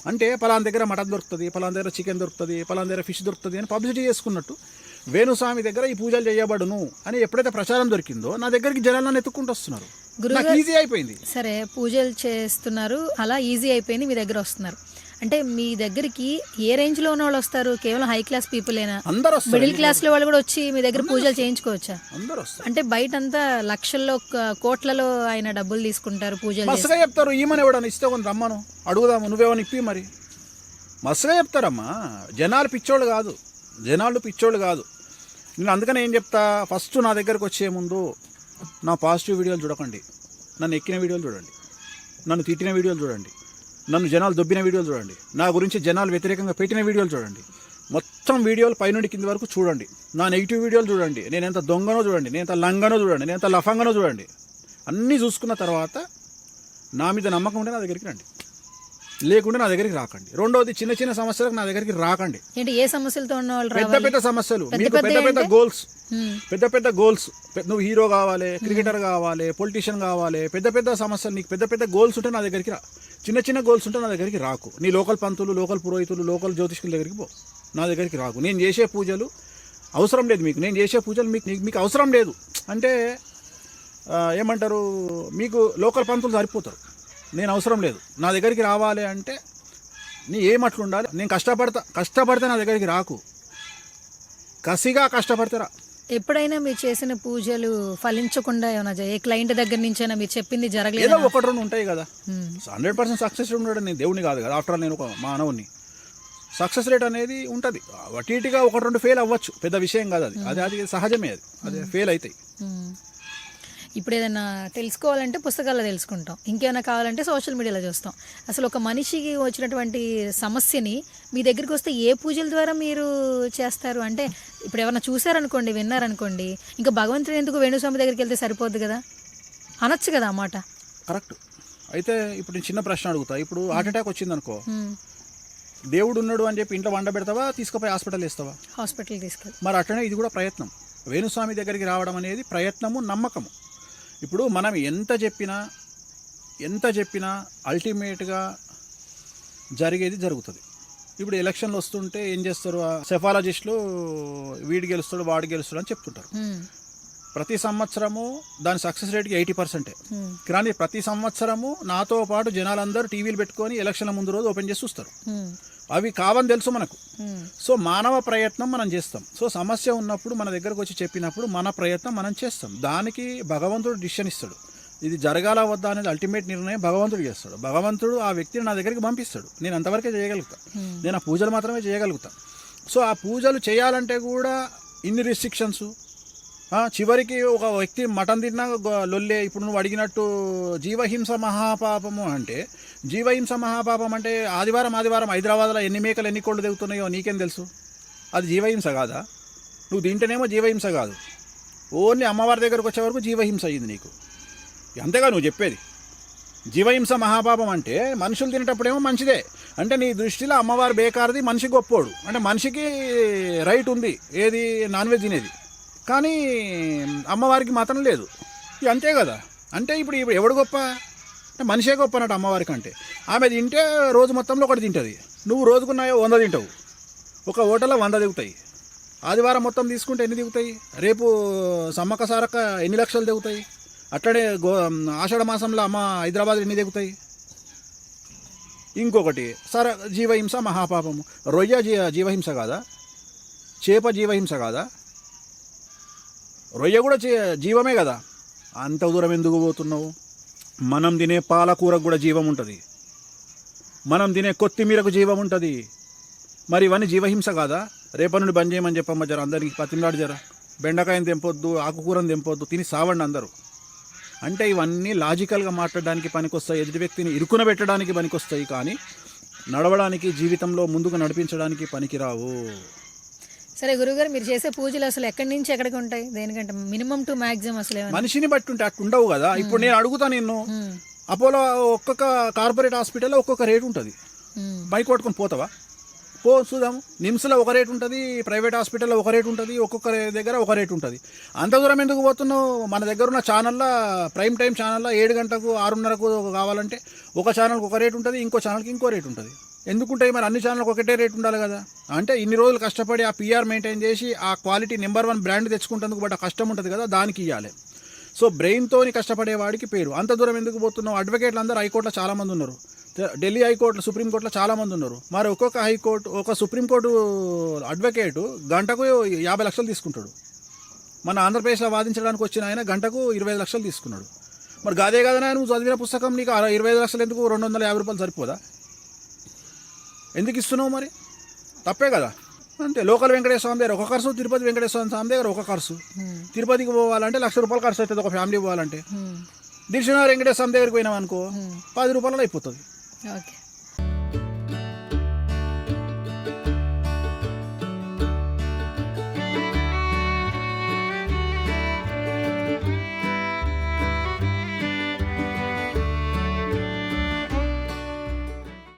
అంటే, పలాన్ దగ్గర మటన్ దొరుకుతుంది, పలాన్ దగ్గర చికెన్ దొరుకుతుంది, పలాన్ దగ్గర ఫిష్ దొరుకుతుంది అని పబ్లిసిటీ చేసుకున్నట్టు వేణుస్వామి దగ్గర ఈ పూజలు చేయబడును అని ఎప్పుడైతే ప్రచారం దొరికిందో నా దగ్గరికి జనాలను ఎత్తుక్కుంటూ వస్తున్నారు. ఈజీ అయిపోయింది. సరే, పూజలు చేస్తున్నారు, అలా ఈజీ అయిపోయింది, మీ దగ్గర వస్తున్నారు. అంటే మీ దగ్గరికి ఏ రేంజ్ లో ఉన్న వాళ్ళు వస్తారు? కేవలం హై క్లాస్ పీపులేనా? అందరూ, మిడిల్ క్లాస్ లో వాళ్ళు కూడా వచ్చి మీ దగ్గర పూజలు చేయించుకోవచ్చా? అందరూ వస్తారు. అంటే బయట అంతా లక్షల్లో కోట్లలో ఆయన డబ్బులు తీసుకుంటారు, పూజలు మస్తుగా చెప్తారు. ఈమెను ఎవడన్నా ఇస్తే కొన్ని రమ్మను అడుగుదాము, నువ్వేమని ఇప్పి మరి మస్తుగా చెప్తారమ్మా. జనాలు పిచ్చోళ్ళు కాదు. నేను అందుకనే ఏం చెప్తా, ఫస్ట్ నా దగ్గరకు వచ్చే ముందు నా పాజిటివ్ వీడియోలు చూడకండి, నన్ను ఎక్కిన వీడియోలు చూడండి, నన్ను తిట్టిన వీడియోలు చూడండి, నన్ను జనాలు దొబ్బిన వీడియోలు చూడండి, నా గురించి జనాలు వ్యతిరేకంగా పెట్టిన వీడియోలు చూడండి. మొత్తం వీడియోలు పైనుండి కింది వరకు చూడండి. నా నెగిటివ్ వీడియోలు చూడండి, నేను ఎంత దొంగనో చూడండి, నేను ఎంత లంగనో చూడండి, నేను ఎంత లఫంగనో చూడండి. అన్నీ చూసుకున్న తర్వాత నా మీద నమ్మకం ఉంటే నా దగ్గరికి రండి, లేకుంటే నా దగ్గరికి రాకండి. రెండోది, చిన్న చిన్న సమస్యలకు నా దగ్గరికి రాకండి. ఏంటి ఏ సమస్యలతో ఉన్న వాళ్ళు పెద్ద పెద్ద సమస్యలు, మీకు పెద్ద పెద్ద గోల్స్, పెద్ద పెద్ద గోల్స్, నువ్వు హీరో కావాలి, క్రికెటర్ కావాలి, పొలిటీషియన్ కావాలి, పెద్ద పెద్ద సమస్యలు, నీకు పెద్ద పెద్ద గోల్స్ ఉంటే నా దగ్గరికి రా. చిన్న చిన్న గోల్స్ ఉంటే నా దగ్గరికి రాకు. నీ లోకల్ పంతులు, లోకల్ పురోహితులు, లోకల్ జ్యోతిష్కుల దగ్గరికి పో, నా దగ్గరికి రాకు. నేను చేసే పూజలు అవసరం లేదు మీకు, నేను చేసే పూజలు మీకు అవసరం లేదు. అంటే ఏమంటారు, మీకు లోకల్ పంతులు సరిపోతారు, నేను అవసరం లేదు. నా దగ్గరికి రావాలి అంటే నీ ఏమట్లు ఉండాలి, నేను కష్టపడితే నా దగ్గరికి రాకు, కసిగా కష్టపడితే రా. ఎప్పుడైనా మీరు చేసిన పూజలు ఫలించకుండా ఏమైనా ఏ క్లయింట్ దగ్గర నుంచైనా మీరు చెప్పింది ఏదో జరగలేదు? ఒకటి రెండు ఉంటాయి కదా. 100% సక్సెస్ రేట్ ఉండడం, నేను దేవుని కాదు కదా, ఆఫ్టర్ ఆల్ నేను ఒక మానవుని. సక్సెస్ రేట్ అనేది ఉంటుంది, అటీటిగా ఒకటి రెండు ఫెయిల్ అవ్వచ్చు, పెద్ద విషయం కాదు అది, అది సహజమే, అది ఫెయిల్ అవుతాయి. ఇప్పుడు ఏదైనా తెలుసుకోవాలంటే పుస్తకాల్లో తెలుసుకుంటాం, ఇంకేమైనా కావాలంటే సోషల్ మీడియాలో చూస్తాం. అసలు ఒక మనిషికి వచ్చినటువంటి సమస్యని మీ దగ్గరికి వస్తే ఏ పూజల ద్వారా మీరు చేస్తారు? అంటే ఇప్పుడు ఎవరైనా చూసారనుకోండి, విన్నారనుకోండి, ఇంకా భగవంతుడు ఎందుకు వేణుస్వామి దగ్గరికి వెళ్తే సరిపోద్ది కదా, అనొచ్చు కదా ఆ మాట. కరెక్ట్. అయితే ఇప్పుడు నేను చిన్న ప్రశ్న అడుగుతా. ఇప్పుడు హార్ట్ అటాక్ వచ్చిందనుకో, దేవుడు ఉన్నాడు అని చెప్పి ఇంట్లో వండ పెడతావా, తీసుకుపోయి హాస్పిటల్ వేస్తావా? హాస్పిటల్ తీసుకెళ్ళి. మరి అట్లనే ఇది కూడా ప్రయత్నం. వేణుస్వామి దగ్గరికి రావడం అనేది ప్రయత్నము, నమ్మకము. ఇప్పుడు మనం ఎంత చెప్పినా అల్టిమేట్గా జరిగేది జరుగుతుంది. ఇప్పుడు ఎలక్షన్లు వస్తుంటే ఏం చేస్తారు, సెఫాలజిస్టులు వీడు గెలుస్తాడు వాడు గెలుస్తాడు అని చెప్తుంటారు. ప్రతి సంవత్సరము దాని సక్సెస్ రేట్కి 80%. కానీ ప్రతి సంవత్సరము నాతో పాటు జనాలందరూ టీవీలు పెట్టుకొని ఎలక్షన్ల ముందు రోజు ఓపెన్ చేసి చూస్తారు. అవి కావని తెలుసు మనకు. సో మానవ ప్రయత్నం మనం చేస్తాం. సో సమస్య ఉన్నప్పుడు మన దగ్గరకు వచ్చి చెప్పినప్పుడు మన ప్రయత్నం మనం చేస్తాం. దానికి భగవంతుడు డిసిషన్ ఇస్తాడు. ఇది జరగాల వద్దా అనేది అల్టిమేట్ నిర్ణయం భగవంతుడు చేస్తాడు. భగవంతుడు ఆ వ్యక్తిని నా దగ్గరికి పంపిస్తాడు. నేను అంతవరకే చేయగలుగుతా, నేను ఆ పూజలు మాత్రమే చేయగలుగుతా. సో ఆ పూజలు చేయాలంటే కూడా ఇన్ని రిస్ట్రిక్షన్స్. చివరికి ఒక వ్యక్తి మటన్ తిన్నా లొల్లే. ఇప్పుడు నువ్వు అడిగినట్టు జీవహింస మహాపాపము అంటే, జీవహింస మహాపాపం అంటే ఆదివారం హైదరాబాద్లో ఎన్ని మేకలు ఎన్ని కోళ్ళు దిగుతున్నాయో నీకేం తెలుసు? అది జీవహింస కాదా? నువ్వు తింటేనేమో జీవహింస కాదు, ఓన్లీ అమ్మవారి దగ్గరకు వచ్చే వరకు జీవహింస అయ్యింది నీకు. అంతేగా నువ్వు చెప్పేది. జీవహింస మహాపాపం అంటే మనుషులు తినేటప్పుడేమో మంచిదే, అంటే నీ దృష్టిలో అమ్మవారు బేకారది, మనిషి గొప్పోడు. అంటే మనిషికి రైట్ ఉంది ఏది, నాన్ వెజ్ తినేది, కానీ అమ్మవారికి మాత్రం లేదు. అంతే కదా. అంటే ఇప్పుడు ఎవడు గొప్ప అంటే మనిషే గొప్ప అన్నట్టు అమ్మవారికి. అంటే ఆమె తింటే రోజు మొత్తంలో ఒకటి తింటుంది, నువ్వు రోజుకున్నాయో 100 తింటావు. ఒక హోటల్లో 100 దిగుతాయి. ఆదివారం మొత్తం తీసుకుంటే ఎన్ని దిగుతాయి? రేపు సమ్మక్క సారక్క ఎన్ని లక్షలు దిగుతాయి? అట్లనే ఆషాఢ మాసంలో అమ్మ హైదరాబాద్ ఎన్ని దిగుతాయి? ఇంకొకటి జీవహింస మహాపాపము. రొయ్య జీవహింస కాదా? చేప జీవహింస కాదా? రొయ్య కూడా జీవమే కదా. అంత దూరం ఎందుకు పోతున్నావు? మనం తినే పాలకూరకు కూడా జీవం ఉంటుంది, మనం తినే కొత్తిమీరకు జీవం ఉంటుంది. మరి ఇవన్నీ జీవహింస కాదా? రేపటి నుండి బంద్ చేయమని చెప్పమ్మ జర, అందరికి పతిమలాడు జర. బెండకాయని తెంపొద్దు, ఆకుకూరని తెంపొద్దు, తిని సావండి అందరూ. అంటే ఇవన్నీ లాజికల్గా మాట్లాడడానికి పనికొస్తాయి, ఎదుటి వ్యక్తిని ఇరుకున పెట్టడానికి పనికొస్తాయి, కానీ నడవడానికి, జీవితంలో ముందుకు నడిపించడానికి పనికిరావు. సరే గురుగారు, మీరు చేసే పూజలు అసలు ఎక్కడి నుంచి ఎక్కడికి ఉంటాయి? దేనికంటే మినిమం టు మాక్సిమం అసలు మనిషిని బట్టి ఉంటే అట్టు ఉండవు కదా. ఇప్పుడు నేను అడుగుతా, నిన్ను అపోలో ఒక్కొక్క కార్పొరేట్ హాస్పిటల్లో ఒక్కొక్క రేటు ఉంటుంది, బైక్ కొట్టుకొని పోతావా? పో చూద్దాము. నిమ్స్లో ఒక రేటు ఉంటుంది, ప్రైవేట్ హాస్పిటల్లో ఒక రేటు ఉంటుంది, ఒక్కొక్క దగ్గర ఒక రేటు ఉంటుంది. అంత దూరం ఎందుకు పోతున్నావు? మన దగ్గర ఉన్న ఛానల్లో, ప్రైమ్ టైం ఛానల్లో 7 గంటలకు 6:30కు కావాలంటే ఒక ఛానల్కి ఒక రేటు ఉంటుంది, ఇంకో ఛానల్కి ఇంకో రేటు ఉంటుంది. ఎందుకుంటాయి మరి? అన్ని ఛానల్కి ఒకటే రేటు ఉండాలి కదా. అంటే ఇన్ని రోజులు కష్టపడి ఆ పిఆర్ మెయింటైన్ చేసి ఆ క్వాలిటీ నెంబర్ 1 బ్రాండ్ తెచ్చుకుంటేందుకు బట్ ఆ కష్టం ఉంటుంది కదా, దానికి ఇవ్వాలి. సో బ్రెయిన్తోని కష్టపడేవాడికి పేరు. అంత దూరం ఎందుకు పోతున్నావు? అడ్వకేట్లు అందరూ హైకోర్టులో చాలామంది ఉన్నారు, ఢిల్లీ హైకోర్టులో, సుప్రీంకోర్టులో చాలామంది ఉన్నారు. మరి ఒక్కొక్క హైకోర్టు, ఒక సుప్రీంకోర్టు అడ్వకేటు గంటకు 50 లక్షలు తీసుకుంటాడు. మన ఆంధ్రప్రదేశ్లో వాదించడానికి వచ్చిన ఆయన గంటకు 25 లక్షలు తీసుకున్నాడు. మరి గాదే కదా నువ్వు చదివిన పుస్తకం, నీకు 25 లక్షలు ఎందుకు? 250 రూపాయలు సరిపోదా? ఎందుకు ఇస్తున్నావు మరి? తప్పే కదా. అంతే. లోకల్ వెంకటేశ్వర స్వామి దగ్గర ఒక ఖర్చు, తిరుపతి వెంకటేశ్వర స్వామి దగ్గర ఒక ఖర్చు. తిరుపతికి పోవాలంటే 1,00,000 రూపాయలు ఖర్చు అవుతుంది ఒక ఫ్యామిలీ పోవాలంటే. దిల్సుఖ్నగర్ వెంకటేశ్వర స్వామి దగ్గరికి పోయినాం అనుకో 10 రూపాయలలో అయిపోతుంది. ఓకే.